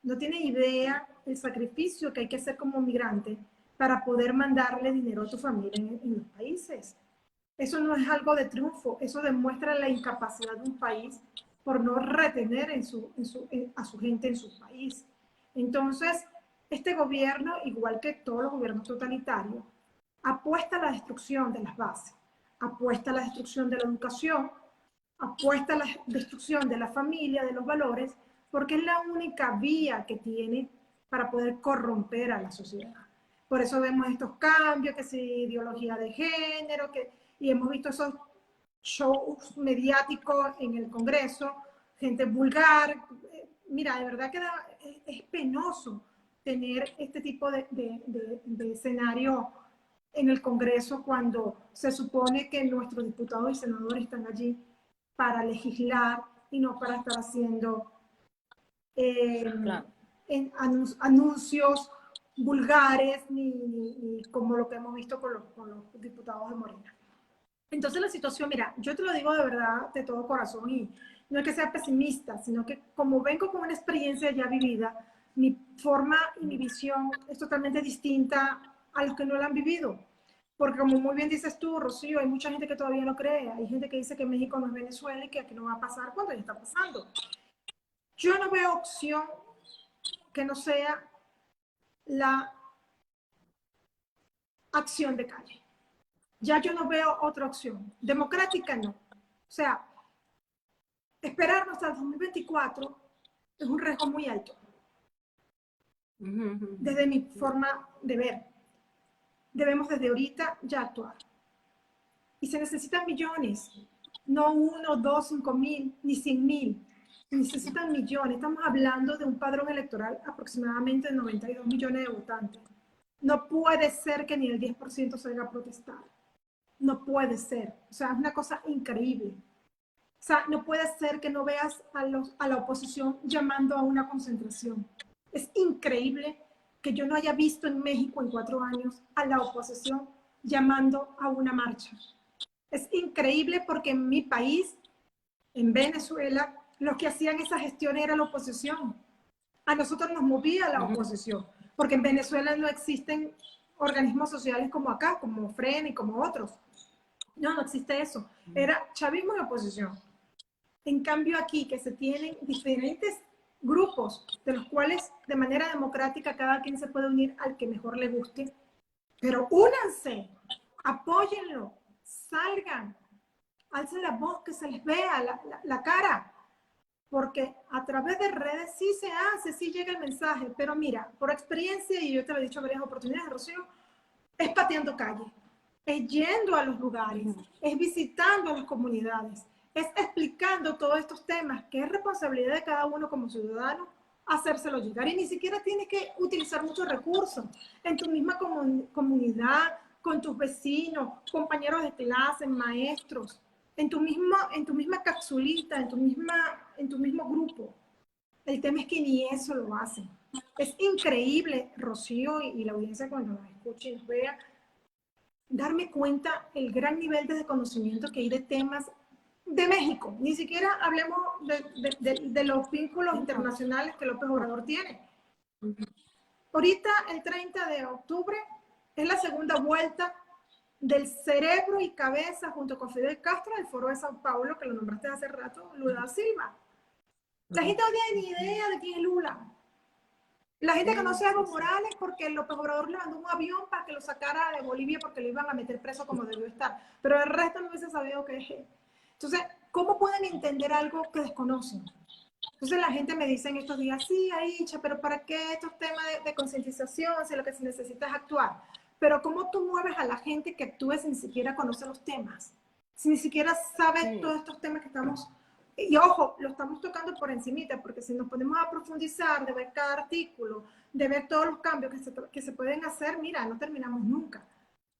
No tiene idea el sacrificio que hay que hacer como migrante para poder mandarle dinero a tu familia en los países. Eso no es algo de triunfo, eso demuestra la incapacidad de un país por no retener a su gente en su país. Entonces, este gobierno, igual que todos los gobiernos totalitarios, apuesta a la destrucción de las bases, apuesta a la destrucción de la educación, apuesta a la destrucción de la familia, de los valores, porque es la única vía que tiene para poder corromper a la sociedad. Por eso vemos estos cambios, que si ideología de género, y hemos visto esos shows mediáticos en el Congreso, gente vulgar. Mira, de verdad que es penoso tener este tipo de escenario en el Congreso cuando se supone que nuestros diputados y senadores están allí para legislar y no para estar haciendo Claro. anuncios vulgares ni como lo que hemos visto con los diputados de Morena. Entonces la situación, mira, yo te lo digo de verdad, de todo corazón, y no es que sea pesimista, sino que como vengo con una experiencia ya vivida, mi forma y mi visión es totalmente distinta a los que no la han vivido. Porque como muy bien dices tú, Rocío, hay mucha gente que todavía no cree, hay gente que dice que México no es Venezuela y que aquí no va a pasar cuando ya está pasando. Yo no veo opción que no sea la acción de calle. Ya yo no veo otra opción. Democrática no. O sea, esperarnos hasta el 2024 es un riesgo muy alto. Desde mi forma de ver, debemos desde ahorita ya actuar. Y se necesitan millones, no 1, 2, 5,000, ni 100,000. Se necesitan millones. Estamos hablando de un padrón electoral aproximadamente de 92 millones de votantes. No puede ser que ni el 10% salga a protestar. No puede ser. O sea, es una cosa increíble. O sea, no puede ser que no veas a la oposición llamando a una concentración. Es increíble que yo no haya visto en México en 4 años a la oposición llamando a una marcha. Es increíble porque en mi país, en Venezuela, los que hacían esa gestión era la oposición. A nosotros nos movía la oposición, porque en Venezuela no existen organismos sociales como acá, como FREN y como otros. No, no existe eso. Era chavismo y oposición. En cambio aquí, que se tienen diferentes grupos, de los cuales de manera democrática cada quien se puede unir al que mejor le guste, pero únanse, apóyenlo, salgan, alcen la voz, que se les vea la cara, porque a través de redes sí se hace, sí llega el mensaje, pero mira, por experiencia, y yo te lo he dicho en varias oportunidades, Rocío, es pateando calle, es yendo a los lugares, es visitando a las comunidades, es explicando todos estos temas, que es responsabilidad de cada uno como ciudadano hacérselo llegar. Y ni siquiera tienes que utilizar muchos recursos en tu misma comunidad, con tus vecinos, compañeros de clase, maestros, en tu misma capsulita, en tu mismo grupo. El tema es que ni eso lo hacen. Es increíble, Rocío, y la audiencia cuando nos escuche y nos vea, darme cuenta el gran nivel de desconocimiento que hay de temas de México. Ni siquiera hablemos de los vínculos internacionales que López Obrador tiene. ahorita el 30 de octubre es la segunda vuelta del cerebro y cabeza junto con Fidel Castro del Foro de Sao Paulo, que lo nombraste hace rato, Lula da Silva. La gente no tiene ni idea de quién es Lula. La gente conoce a Evo Morales porque López Obrador le mandó un avión para que lo sacara de Bolivia porque lo iban a meter preso como debió estar. Pero el resto no hubiese sabido qué es él. Entonces, ¿cómo pueden entender algo que desconocen? Entonces la gente me dice en estos días, sí, Aicha, pero ¿para qué estos temas de concientización si lo que se necesita es actuar? Pero ¿cómo tú mueves a la gente que actúe sin siquiera conocer los temas? Si ni siquiera sabe todos estos temas que estamos... Y ojo, lo estamos tocando por encimita, porque si nos ponemos a profundizar, de ver cada artículo, de ver todos los cambios que se pueden hacer, mira, no terminamos nunca.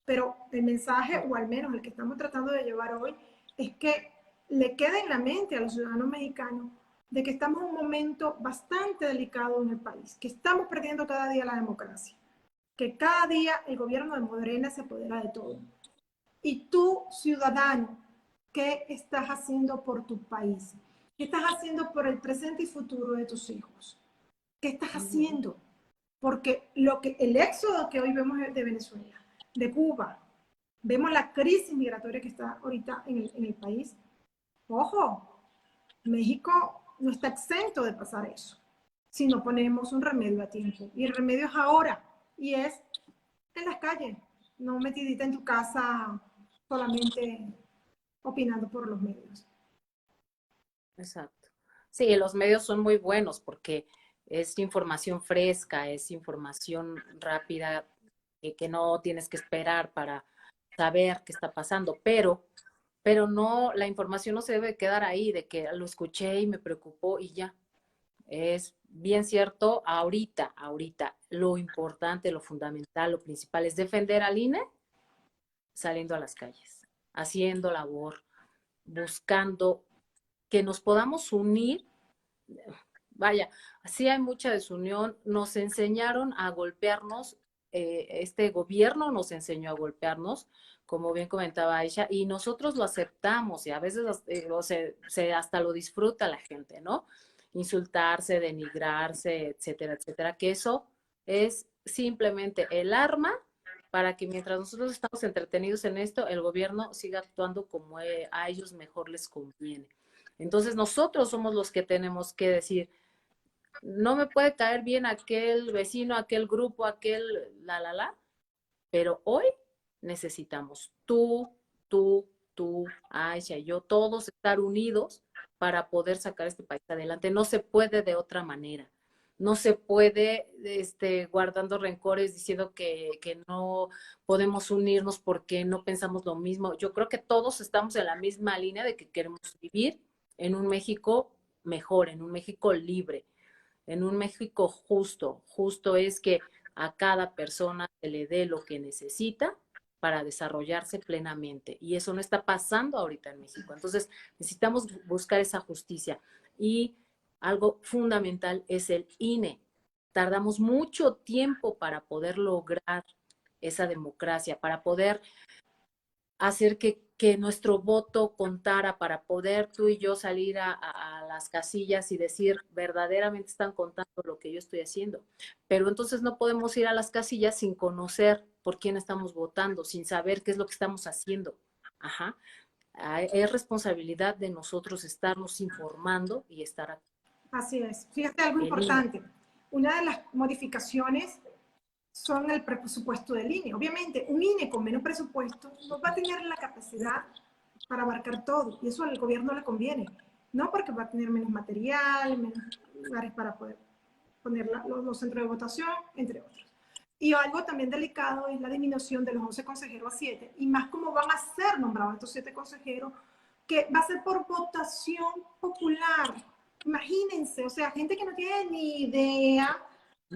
Pero el mensaje, o al menos el que estamos tratando de llevar hoy, es que le quede en la mente a los ciudadanos mexicanos de que estamos en un momento bastante delicado en el país, que estamos perdiendo cada día la democracia, que cada día el gobierno de Morena se apodera de todo. Y tú, ciudadano, ¿qué estás haciendo por tu país? ¿Qué estás haciendo por el presente y futuro de tus hijos? ¿Qué estás haciendo? Porque el éxodo que hoy vemos de Venezuela, de Cuba, vemos la crisis migratoria que está ahorita en el país. Ojo, México no está exento de pasar eso si no ponemos un remedio a tiempo. Y el remedio es ahora, y es en las calles, no metidita en tu casa solamente opinando por los medios. Exacto. Sí, los medios son muy buenos porque es información fresca, es información rápida, que no tienes que esperar para saber qué está pasando, pero no, la información no se debe quedar ahí, de que lo escuché y me preocupó y ya. Es bien cierto, ahorita, lo importante, lo fundamental, lo principal es defender al INE saliendo a las calles, haciendo labor, buscando que nos podamos unir. Vaya, sí hay mucha desunión, nos enseñaron a golpearnos, este gobierno nos enseñó a golpearnos, como bien comentaba Aisha, y nosotros lo aceptamos y a veces hasta lo disfruta la gente, ¿no? Insultarse, denigrarse, etcétera, etcétera, que eso es simplemente el arma para que mientras nosotros estamos entretenidos en esto, el gobierno siga actuando como a ellos mejor les conviene. Entonces nosotros somos los que tenemos que decir, no me puede caer bien aquel vecino, aquel grupo, aquel pero hoy necesitamos tú, Aisha y yo, todos estar unidos para poder sacar este país adelante. No se puede de otra manera. No se puede guardando rencores, diciendo que no podemos unirnos porque no pensamos lo mismo. Yo creo que todos estamos en la misma línea de que queremos vivir en un México mejor, en un México libre, en un México justo. Justo es que a cada persona se le dé lo que necesita para desarrollarse plenamente. Y eso no está pasando ahorita en México. Entonces, necesitamos buscar esa justicia. Y algo fundamental es el INE. Tardamos mucho tiempo para poder lograr esa democracia, para poder hacer que nuestro voto contara, para poder tú y yo salir a las casillas y decir, verdaderamente están contando lo que yo estoy haciendo. Pero entonces no podemos ir a las casillas sin conocer por quién estamos votando, sin saber qué es lo que estamos haciendo. Ajá. Es responsabilidad de nosotros estarnos informando y estar aquí. Así es. Fíjate algo El INE. importante. Una de las modificaciones son el presupuesto del INE. Obviamente, un INE con menos presupuesto no va a tener la capacidad para abarcar todo, y eso al gobierno le conviene, no porque va a tener menos material, menos lugares para poder poner los centros de votación, entre otros. Y algo también delicado es la disminución de los 11 consejeros a 7, y más como van a ser nombrados estos 7 consejeros, que va a ser por votación popular. Imagínense, o sea, gente que no tiene ni idea,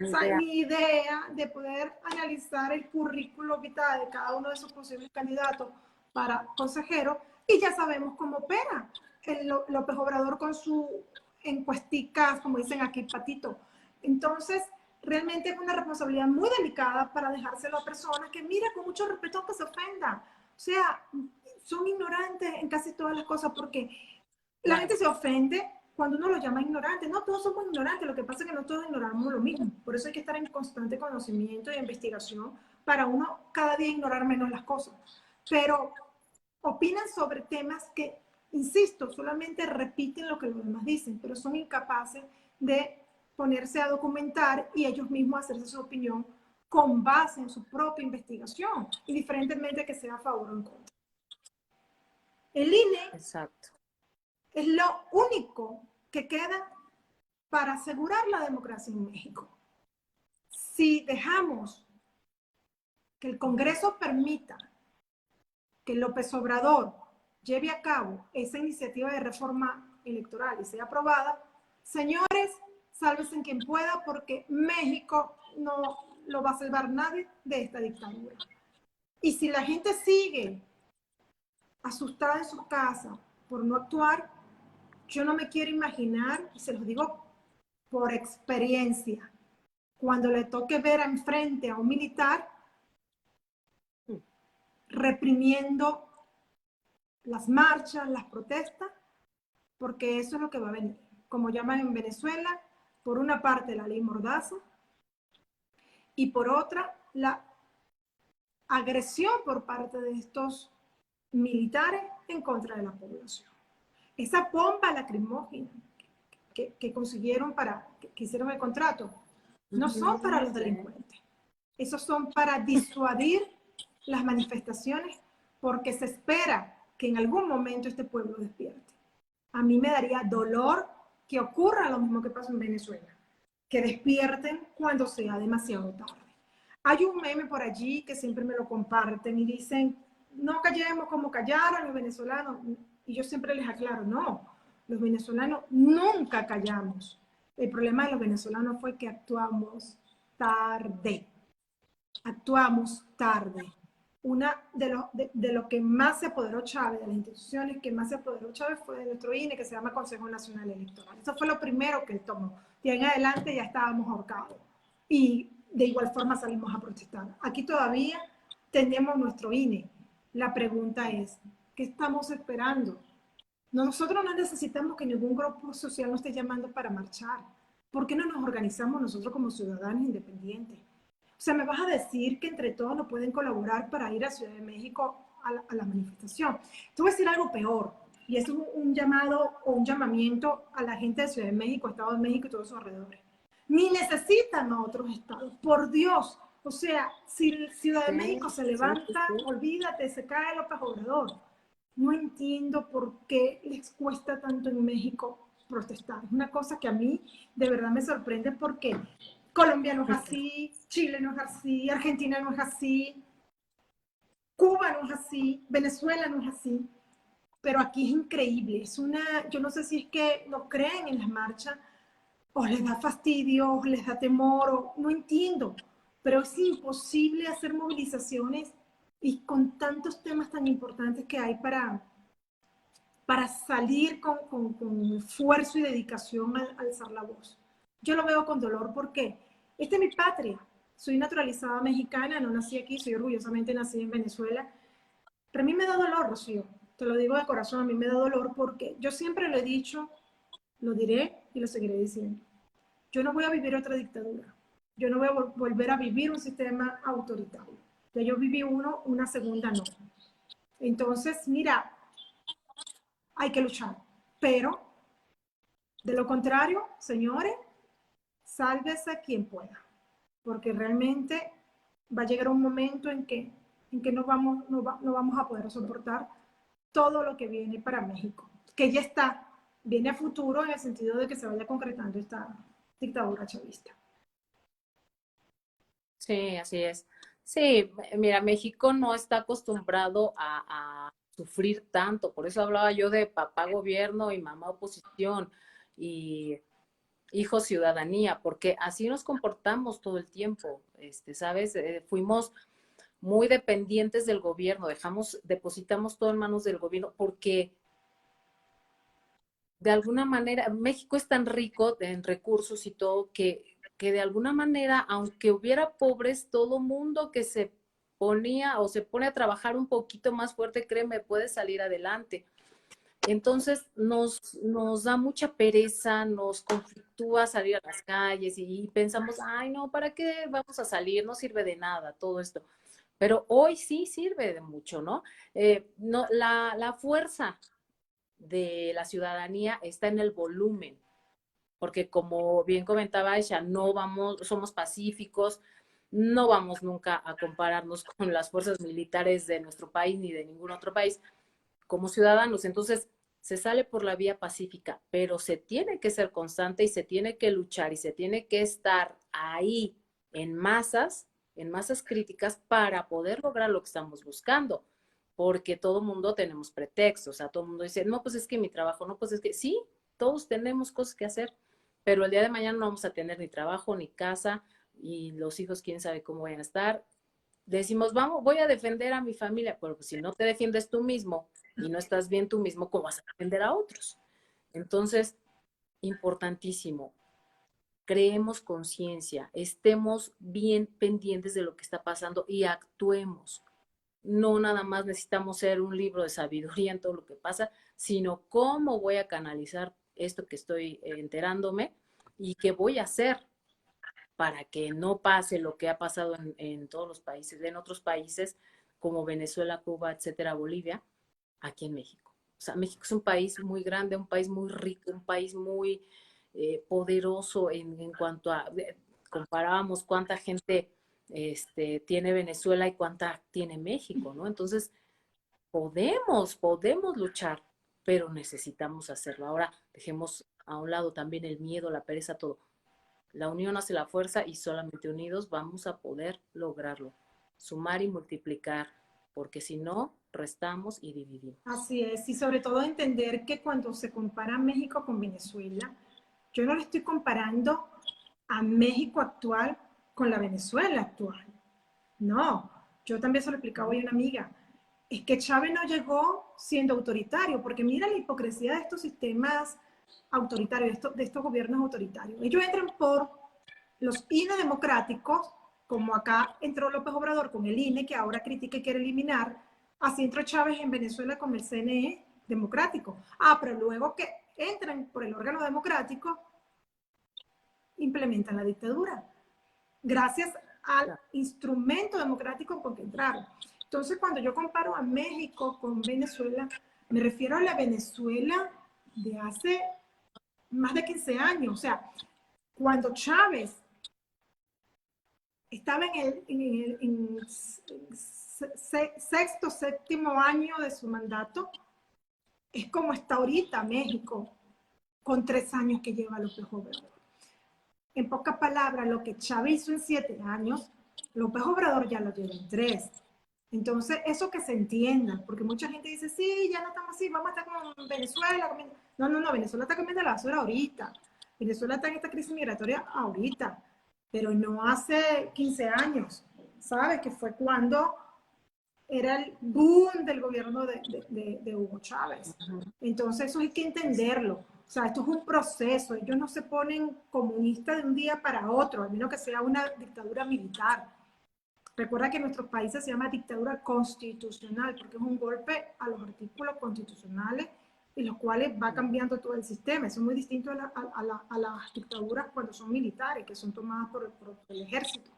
o sea, ni idea de poder analizar el currículo vitae de cada uno de esos posibles candidatos para consejero, y ya sabemos cómo opera el López Obrador con su encuesticas, como dicen aquí, patito. Entonces, realmente es una responsabilidad muy delicada para dejárselo a personas que, mira, con mucho respeto, que se ofenda. O sea, son ignorantes en casi todas las cosas porque la gente se ofende cuando uno lo llama ignorante. No, todos somos ignorantes, lo que pasa es que no todos ignoramos lo mismo. Por eso hay que estar en constante conocimiento y investigación para uno cada día ignorar menos las cosas. Pero opinan sobre temas que, insisto, solamente repiten lo que los demás dicen, pero son incapaces de ponerse a documentar y ellos mismos hacerse su opinión con base en su propia investigación, indiferentemente que sea a favor o en contra. El INE Exacto. es lo único que queda para asegurar la democracia en México. Si dejamos que el Congreso permita que López Obrador lleve a cabo esa iniciativa de reforma electoral y sea aprobada, señores, sálvese en quien pueda, porque México no lo va a salvar nadie de esta dictadura. Y si la gente sigue asustada en su casa por no actuar, yo no me quiero imaginar, y se los digo por experiencia, cuando le toque ver enfrente a un militar reprimiendo las marchas, las protestas, porque eso es lo que va a venir. Como llaman en Venezuela, por una parte la ley Mordaza y por otra la agresión por parte de estos militares en contra de la población. Esa bomba lacrimógena que consiguieron que hicieron el contrato, no son para los delincuentes. Esos son para disuadir las manifestaciones porque se espera que en algún momento este pueblo despierte. A mí me daría dolor que ocurra lo mismo que pasó en Venezuela, que despierten cuando sea demasiado tarde. Hay un meme por allí que siempre me lo comparten y dicen, no callemos como callaron los venezolanos. Y yo siempre les aclaro, no, los venezolanos nunca callamos. El problema de los venezolanos fue que actuamos tarde. Actuamos tarde. Una de lo que más se apoderó Chávez, de las instituciones que más se apoderó Chávez, fue de nuestro INE, que se llama Consejo Nacional Electoral. Eso fue lo primero que él tomó. De ahí en adelante ya estábamos ahorcados. Y de igual forma salimos a protestar. Aquí todavía tenemos nuestro INE. La pregunta es, ¿qué estamos esperando? Nosotros no necesitamos que ningún grupo social nos esté llamando para marchar. ¿Por qué no nos organizamos nosotros como ciudadanos independientes? O sea, me vas a decir que entre todos nos pueden colaborar para ir a Ciudad de México a la manifestación. Te voy a decir algo peor, y es un llamado o un llamamiento a la gente de Ciudad de México, Estado de México y todos sus alrededores. Ni necesitan a otros estados, por Dios. O sea, si Ciudad de México se levanta, olvídate, se cae López Obrador. No entiendo por qué les cuesta tanto en México protestar. Es una cosa que a mí de verdad me sorprende porque Colombia no es así, Chile no es así, Argentina no es así, Cuba no es así, Venezuela no es así, pero aquí es increíble. Yo no sé si es que no creen en las marchas, o les da fastidio, o les da temor, o no entiendo, pero es imposible hacer movilizaciones y con tantos temas tan importantes que hay para salir con esfuerzo y dedicación al alzar la voz. Yo lo veo con dolor porque esta es mi patria. Soy naturalizada mexicana, no nací aquí, soy orgullosamente nacida en Venezuela. Pero a mí me da dolor, Rocío. Te lo digo de corazón, a mí me da dolor porque yo siempre lo he dicho, lo diré y lo seguiré diciendo. Yo no voy a vivir otra dictadura. Yo no voy a volver a vivir un sistema autoritario. Ya yo viví una segunda no. Entonces, mira, hay que luchar. Pero, de lo contrario, señores, sálvese quien pueda. Porque realmente va a llegar un momento en que no vamos a poder soportar todo lo que viene para México. Que ya está, viene a futuro en el sentido de que se vaya concretando esta dictadura chavista. Sí, así es. Sí, mira, México no está acostumbrado a sufrir tanto, por eso hablaba yo de papá gobierno y mamá oposición y hijo ciudadanía, porque así nos comportamos todo el tiempo, ¿sabes? Fuimos muy dependientes del gobierno, depositamos todo en manos del gobierno porque de alguna manera México es tan rico en recursos y todo que de alguna manera, aunque hubiera pobres, todo mundo que se ponía o se pone a trabajar un poquito más fuerte, créeme, puede salir adelante. Entonces nos da mucha pereza, nos conflictúa salir a las calles y pensamos, ay no, ¿para qué vamos a salir? No sirve de nada todo esto. Pero hoy sí sirve de mucho, ¿no? No la fuerza de la ciudadanía está en el volumen, porque como bien comentaba Aisha, no vamos, somos pacíficos, no vamos nunca a compararnos con las fuerzas militares de nuestro país ni de ningún otro país como ciudadanos. Entonces, se sale por la vía pacífica, pero se tiene que ser constante y se tiene que luchar y se tiene que estar ahí en masas críticas para poder lograr lo que estamos buscando. Porque todo mundo tenemos pretextos, o sea, todo el mundo dice, no, pues es que mi trabajo, no, pues es que sí, todos tenemos cosas que hacer, pero el día de mañana no vamos a tener ni trabajo, ni casa, y los hijos quién sabe cómo vayan a estar. Decimos, vamos, voy a defender a mi familia, pero pues si no te defiendes tú mismo y no estás bien tú mismo, ¿cómo vas a defender a otros? Entonces, importantísimo, creemos conciencia, estemos bien pendientes de lo que está pasando y actuemos. No nada más necesitamos ser un libro de sabiduría en todo lo que pasa, sino cómo voy a canalizar esto que estoy enterándome y qué voy a hacer para que no pase lo que ha pasado en todos los países, en otros países como Venezuela, Cuba, etcétera, Bolivia, aquí en México. O sea, México es un país muy grande, un país muy rico, un país muy poderoso en cuanto a, comparábamos cuánta gente tiene Venezuela y cuánta tiene México, ¿no? Entonces, podemos luchar, pero necesitamos hacerlo. Ahora, dejemos a un lado también el miedo, la pereza, todo. La unión hace la fuerza y solamente unidos vamos a poder lograrlo. Sumar y multiplicar, porque si no, restamos y dividimos. Así es, y sobre todo entender que cuando se compara México con Venezuela, yo no le estoy comparando a México actual con la Venezuela actual. No, yo también se lo explicaba hoy a una amiga. Es que Chávez no llegó siendo autoritario, porque mira la hipocresía de estos sistemas autoritarios, de estos gobiernos autoritarios. Ellos entran por los INE democráticos, como acá entró López Obrador con el INE, que ahora critica y quiere eliminar, así entró Chávez en Venezuela con el CNE democrático. Ah, pero luego que entran por el órgano democrático, implementan la dictadura, gracias al instrumento democrático con que entraron. Entonces, cuando yo comparo a México con Venezuela, me refiero a la Venezuela de hace más de 15 años. O sea, cuando Chávez estaba en sexto, séptimo año de su mandato, es como está ahorita México, con 3 años que lleva López Obrador. En pocas palabras, lo que Chávez hizo en 7 años, López Obrador ya lo lleva en 3. Entonces, eso que se entienda, porque mucha gente dice, sí, ya no estamos así, vamos a estar como Venezuela. No, no, no, Venezuela está comiendo la basura ahorita. Venezuela está en esta crisis migratoria ahorita, pero no hace 15 años, ¿sabes? Que fue cuando era el boom del gobierno de Hugo Chávez. Entonces, eso hay que entenderlo. O sea, esto es un proceso. Ellos no se ponen comunistas de un día para otro, a menos que sea una dictadura militar. Recuerda que en nuestros países se llama dictadura constitucional, porque es un golpe a los artículos constitucionales en los cuales va cambiando todo el sistema. Eso es muy distinto a las dictaduras cuando son militares, que son tomadas por el ejército.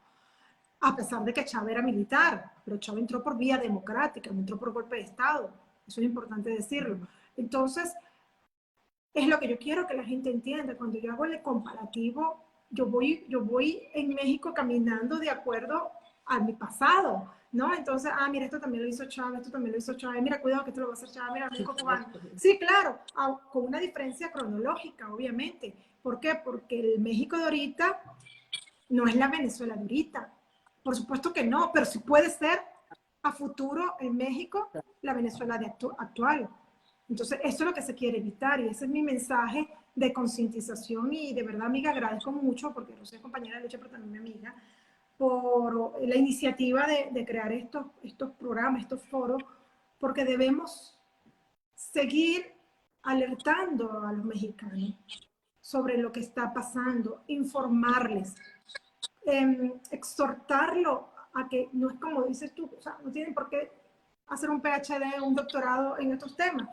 A pesar de que Chávez era militar, pero Chávez entró por vía democrática, no entró por golpe de Estado. Eso es importante decirlo. Entonces, es lo que yo quiero que la gente entienda. Cuando yo hago el comparativo, yo voy en México caminando de acuerdo a mi pasado, ¿no? Entonces, mira, esto también lo hizo Chávez, esto también lo hizo Chávez, mira, cuidado que esto lo va a hacer Chávez, mira, México cubano. Sí, claro, con una diferencia cronológica, obviamente. ¿Por qué? Porque el México de ahorita no es la Venezuela de ahorita. Por supuesto que no, pero sí puede ser a futuro en México la Venezuela actual. Entonces, eso es lo que se quiere evitar y ese es mi mensaje de concientización y de verdad, amiga, agradezco mucho porque no soy compañera de lucha, pero también mi amiga, por la iniciativa de crear estos programas, estos foros, porque debemos seguir alertando a los mexicanos sobre lo que está pasando, informarles, exhortarlo a que no es como dices tú, o sea, no tienen por qué hacer un PhD, un doctorado en estos temas,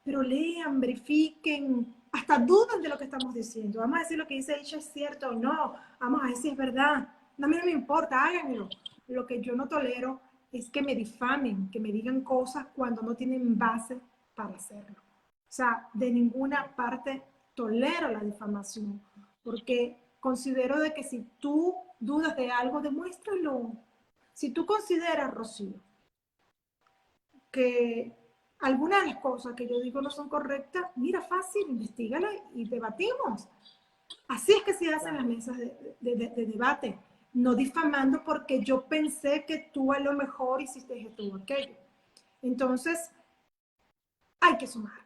pero lean, verifiquen, hasta dudan de lo que estamos diciendo. Vamos a decir lo que dice ella es cierto o no, vamos a ver si es verdad. No, a mí no me importa, háganlo. Lo que yo no tolero es que me difamen, que me digan cosas cuando no tienen base para hacerlo. O sea, de ninguna parte tolero la difamación, porque considero de que si tú dudas de algo, demuéstralo. Si tú consideras, Rocío, que algunas de las cosas que yo digo no son correctas, mira, fácil, investigala y debatimos. Así es que se hacen las mesas de debate, no difamando porque yo pensé que tú a lo mejor hiciste esto o aquello. Entonces, hay que sumar,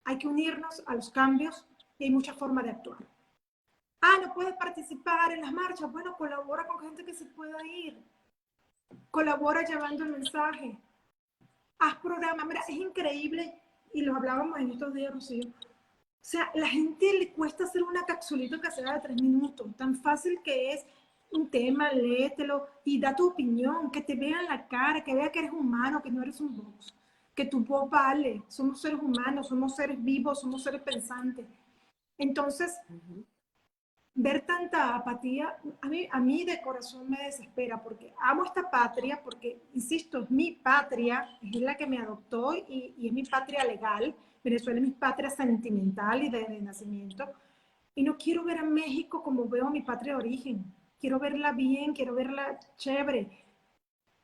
hay que unirnos a los cambios y hay muchas formas de actuar. Ah, no puedes participar en las marchas. Bueno, colabora con gente que se pueda ir. Colabora llevando el mensaje. Haz programas. Mira, es increíble, y lo hablábamos en estos días, Rocío. O sea, a la gente le cuesta hacer una capsulita que sea de 3 minutos. Tan fácil que es un tema, léetelo y da tu opinión, que te vean la cara, que vea que eres humano, que no eres un box, que tu voz vale. Somos seres humanos, somos seres vivos, somos seres pensantes. Entonces, ver tanta apatía, a mí de corazón me desespera, porque amo esta patria, porque, insisto, es mi patria, es la que me adoptó y es mi patria legal. Venezuela es mi patria sentimental y de nacimiento. Y no quiero ver a México como veo a mi patria de origen. Quiero verla bien, quiero verla chévere.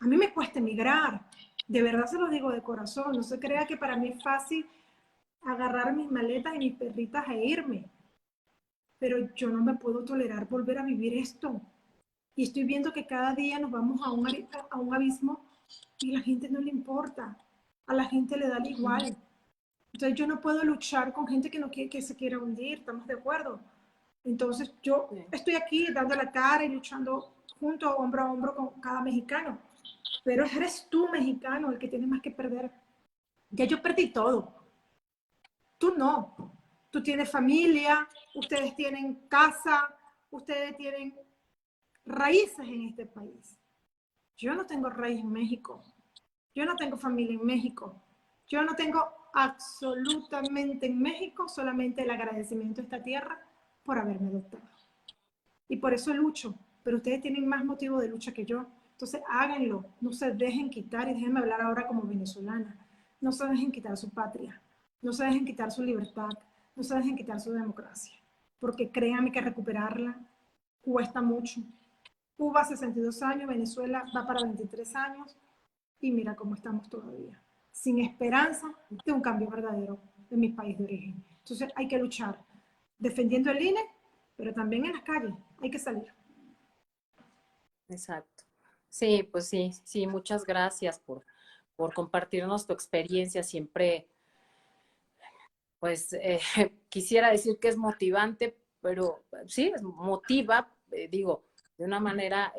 A mí me cuesta emigrar, de verdad se lo digo de corazón. No se crea que para mí es fácil agarrar mis maletas y mis perritas e irme, pero yo no me puedo tolerar volver a vivir esto. Y estoy viendo que cada día nos vamos a un abismo y a la gente no le importa, a la gente le da igual. Entonces yo no puedo luchar con gente que no quiere, que se quiera hundir, ¿estamos de acuerdo? Entonces yo estoy aquí dando la cara y luchando junto, hombro a hombro con cada mexicano. Pero eres tú, mexicano, el que tiene más que perder. Ya yo perdí todo. Tú no. Tú tienes familia, ustedes tienen casa, ustedes tienen raíces en este país. Yo no tengo raíz en México. Yo no tengo familia en México. Yo no tengo absolutamente en México solamente el agradecimiento a esta tierra por haberme adoptado. Y por eso lucho. Pero ustedes tienen más motivo de lucha que yo. Entonces háganlo. No se dejen quitar, y déjenme hablar ahora como venezolana. No se dejen quitar su patria. No se dejen quitar su libertad. No se dejen quitar su democracia. Porque créanme que recuperarla cuesta mucho. Cuba 62 años, Venezuela va para 23 años y mira cómo estamos todavía. Sin esperanza de un cambio verdadero en mi país de origen. Entonces hay que luchar defendiendo el INE, pero también en las calles hay que salir. Exacto. Sí, pues sí, sí, muchas gracias por compartirnos tu experiencia. Siempre, pues, quisiera decir que es motivante, pero sí, motiva, digo, de una manera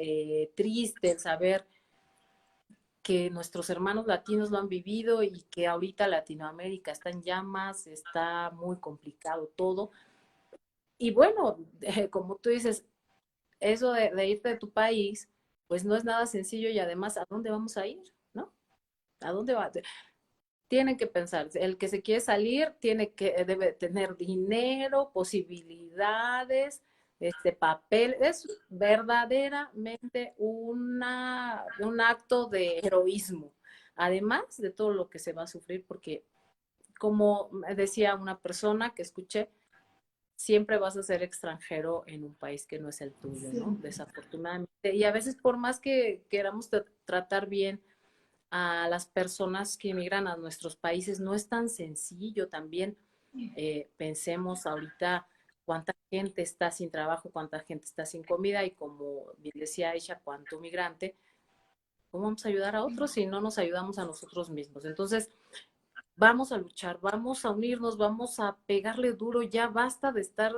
triste el saber que nuestros hermanos latinos lo han vivido y que ahorita Latinoamérica está en llamas, está muy complicado todo. Y bueno, como tú dices, eso de irte de tu país, pues no es nada sencillo y además, ¿a dónde vamos a ir? ¿No? ¿A dónde va? Tienen que pensar, el que se quiere salir debe tener dinero, posibilidades, papel, es verdaderamente un acto de heroísmo, además de todo lo que se va a sufrir, porque como decía una persona que escuché, siempre vas a ser extranjero en un país que no es el tuyo, ¿no? Sí. Desafortunadamente. Y a veces por más que queramos tratar bien a las personas que emigran a nuestros países, no es tan sencillo también. Pensemos ahorita cuánta gente está sin trabajo, cuánta gente está sin comida y como bien decía ella, cuánto migrante, ¿cómo vamos a ayudar a otros si no nos ayudamos a nosotros mismos? Entonces, vamos a luchar, vamos a unirnos, vamos a pegarle duro, ya basta de estar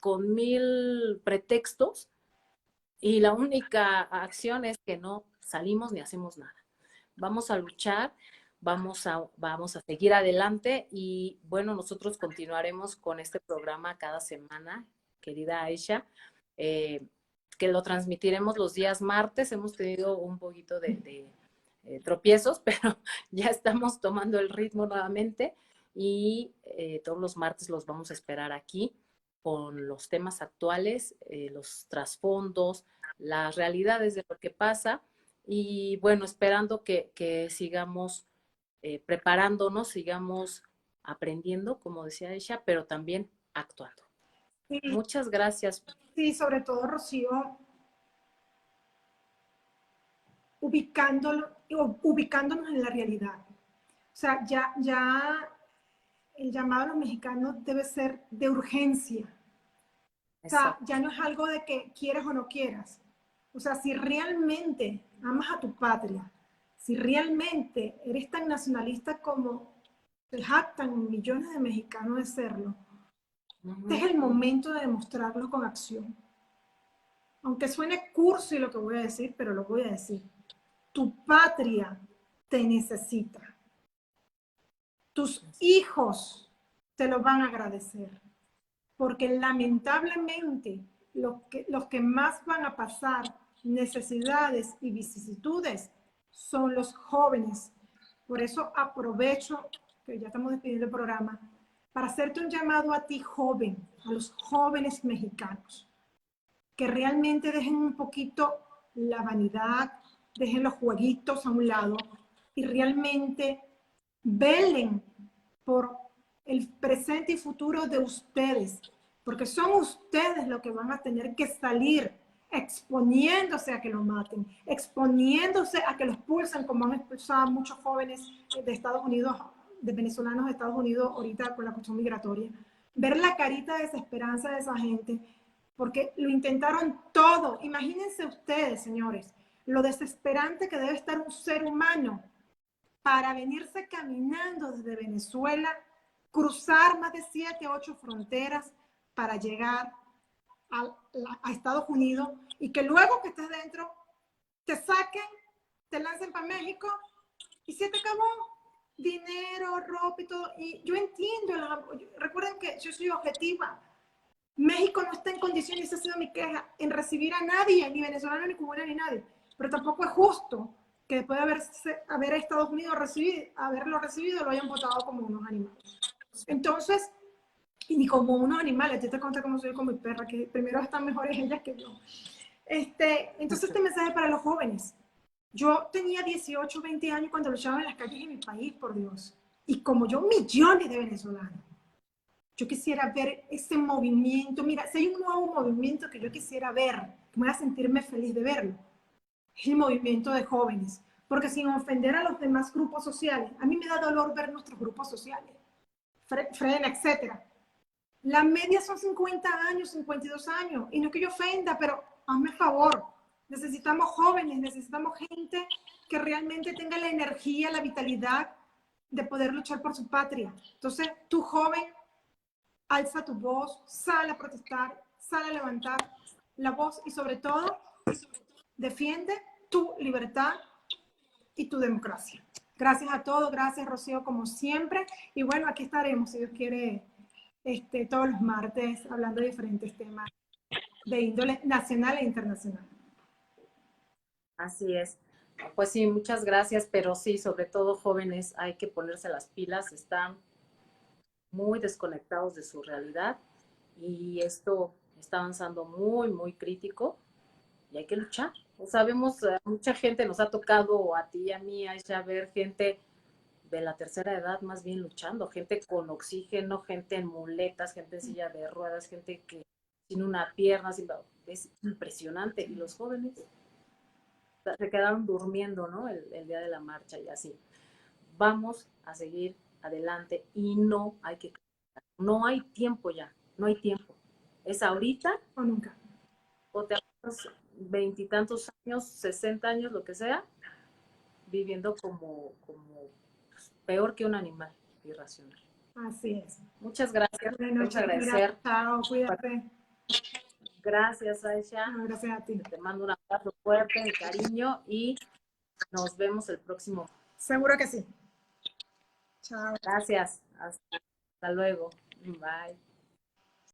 con mil pretextos y la única acción es que no salimos ni hacemos nada. Vamos a luchar, vamos a seguir adelante y bueno, nosotros continuaremos con este programa cada semana, querida Aisha, que lo transmitiremos los días martes. Hemos tenido un poquito tropiezos, pero ya estamos tomando el ritmo nuevamente y todos los martes los vamos a esperar aquí con los temas actuales, los trasfondos, las realidades de lo que pasa y bueno, esperando que sigamos preparándonos, sigamos aprendiendo, como decía ella, pero también actuando. Sí, Muchas gracias. sí, sobre todo, Rocío, ubicándonos en la realidad. O sea, ya el llamado a los mexicanos debe ser de urgencia. O sea, Exacto. ya no es algo de que quieras o no quieras. O sea, si realmente amas a tu patria, si realmente eres tan nacionalista como se jactan millones de mexicanos de serlo, este es el momento de demostrarlo con acción. Aunque suene cursi lo que voy a decir, pero lo voy a decir. Tu patria te necesita. Tus hijos te lo van a agradecer. Porque lamentablemente los que más van a pasar necesidades y vicisitudes son los jóvenes. Por eso aprovecho que ya estamos despidiendo el programa para hacerte un llamado a ti joven, a los jóvenes mexicanos, que realmente dejen un poquito la vanidad, dejen los jueguitos a un lado y realmente velen por el presente y futuro de ustedes, porque son ustedes los que van a tener que salir exponiéndose a que lo maten, exponiéndose a que los pulsen, como han expulsado a muchos jóvenes de Estados Unidos, de venezolanos de Estados Unidos ahorita con la cuestión migratoria. Ver la carita de desesperanza de esa gente, porque lo intentaron todo. Imagínense ustedes, señores, lo desesperante que debe estar un ser humano para venirse caminando desde Venezuela, cruzar más de 7, 8 fronteras para llegar a Estados Unidos y que luego que estés dentro te saquen, te lancen para México y se te acabó dinero, ropa y todo. Y yo entiendo, recuerden que yo soy objetiva. México no está en condiciones, esa ha sido mi queja, en recibir a nadie, ni venezolano, ni cubano, ni nadie. Pero tampoco es justo que después de haber Estados Unidos haberlo recibido, lo hayan votado como unos animales. Entonces, y ni como unos animales, yo te conté cómo soy con mi perra, que primero están mejores ellas que yo. Entonces, este mensaje para los jóvenes. Yo tenía 18, 20 años cuando luchaba en las calles de mi país, por Dios. Y como yo, millones de venezolanos. Yo quisiera ver ese movimiento. Mira, si hay un nuevo movimiento que yo quisiera ver, que me voy a sentirme feliz de verlo, es el movimiento de jóvenes. Porque sin ofender a los demás grupos sociales, a mí me da dolor ver nuestros grupos sociales, Frena, etcétera. La media son 50 años, 52 años. Y no es que yo ofenda, pero hazme favor. Necesitamos jóvenes, necesitamos gente que realmente tenga la energía, la vitalidad de poder luchar por su patria. Entonces, tú joven, alza tu voz, sale a protestar, sale a levantar la voz y sobre todo defiende tu libertad y tu democracia. Gracias a todos, gracias Rocío como siempre y bueno, aquí estaremos si Dios quiere todos los martes hablando de diferentes temas de índole nacional e internacional. Así es. Pues sí, muchas gracias, pero sí, sobre todo jóvenes, hay que ponerse las pilas, están muy desconectados de su realidad y esto está avanzando muy, muy crítico y hay que luchar. Sabemos, mucha gente nos ha tocado, a ti y a mí, Aisha, ver gente de la tercera edad más bien luchando, gente con oxígeno, gente en muletas, gente en silla de ruedas, gente que sin una pierna, es impresionante. Y los jóvenes se quedaron durmiendo, ¿no? El día de la marcha y así. Vamos a seguir adelante y no hay tiempo ya, no hay tiempo. Es ahorita O nunca. o te haces veintitantos años, 60 años, lo que sea, viviendo como pues, peor que un animal irracional. Así es. Muchas gracias, Bueno, quiero Shakira, agradecer. chao, cuídate. Gracias, Aisha. No, gracias a ti. Te mando un abrazo fuerte, de cariño y nos vemos el próximo. Seguro que sí. Chao. Gracias. Hasta luego. Bye.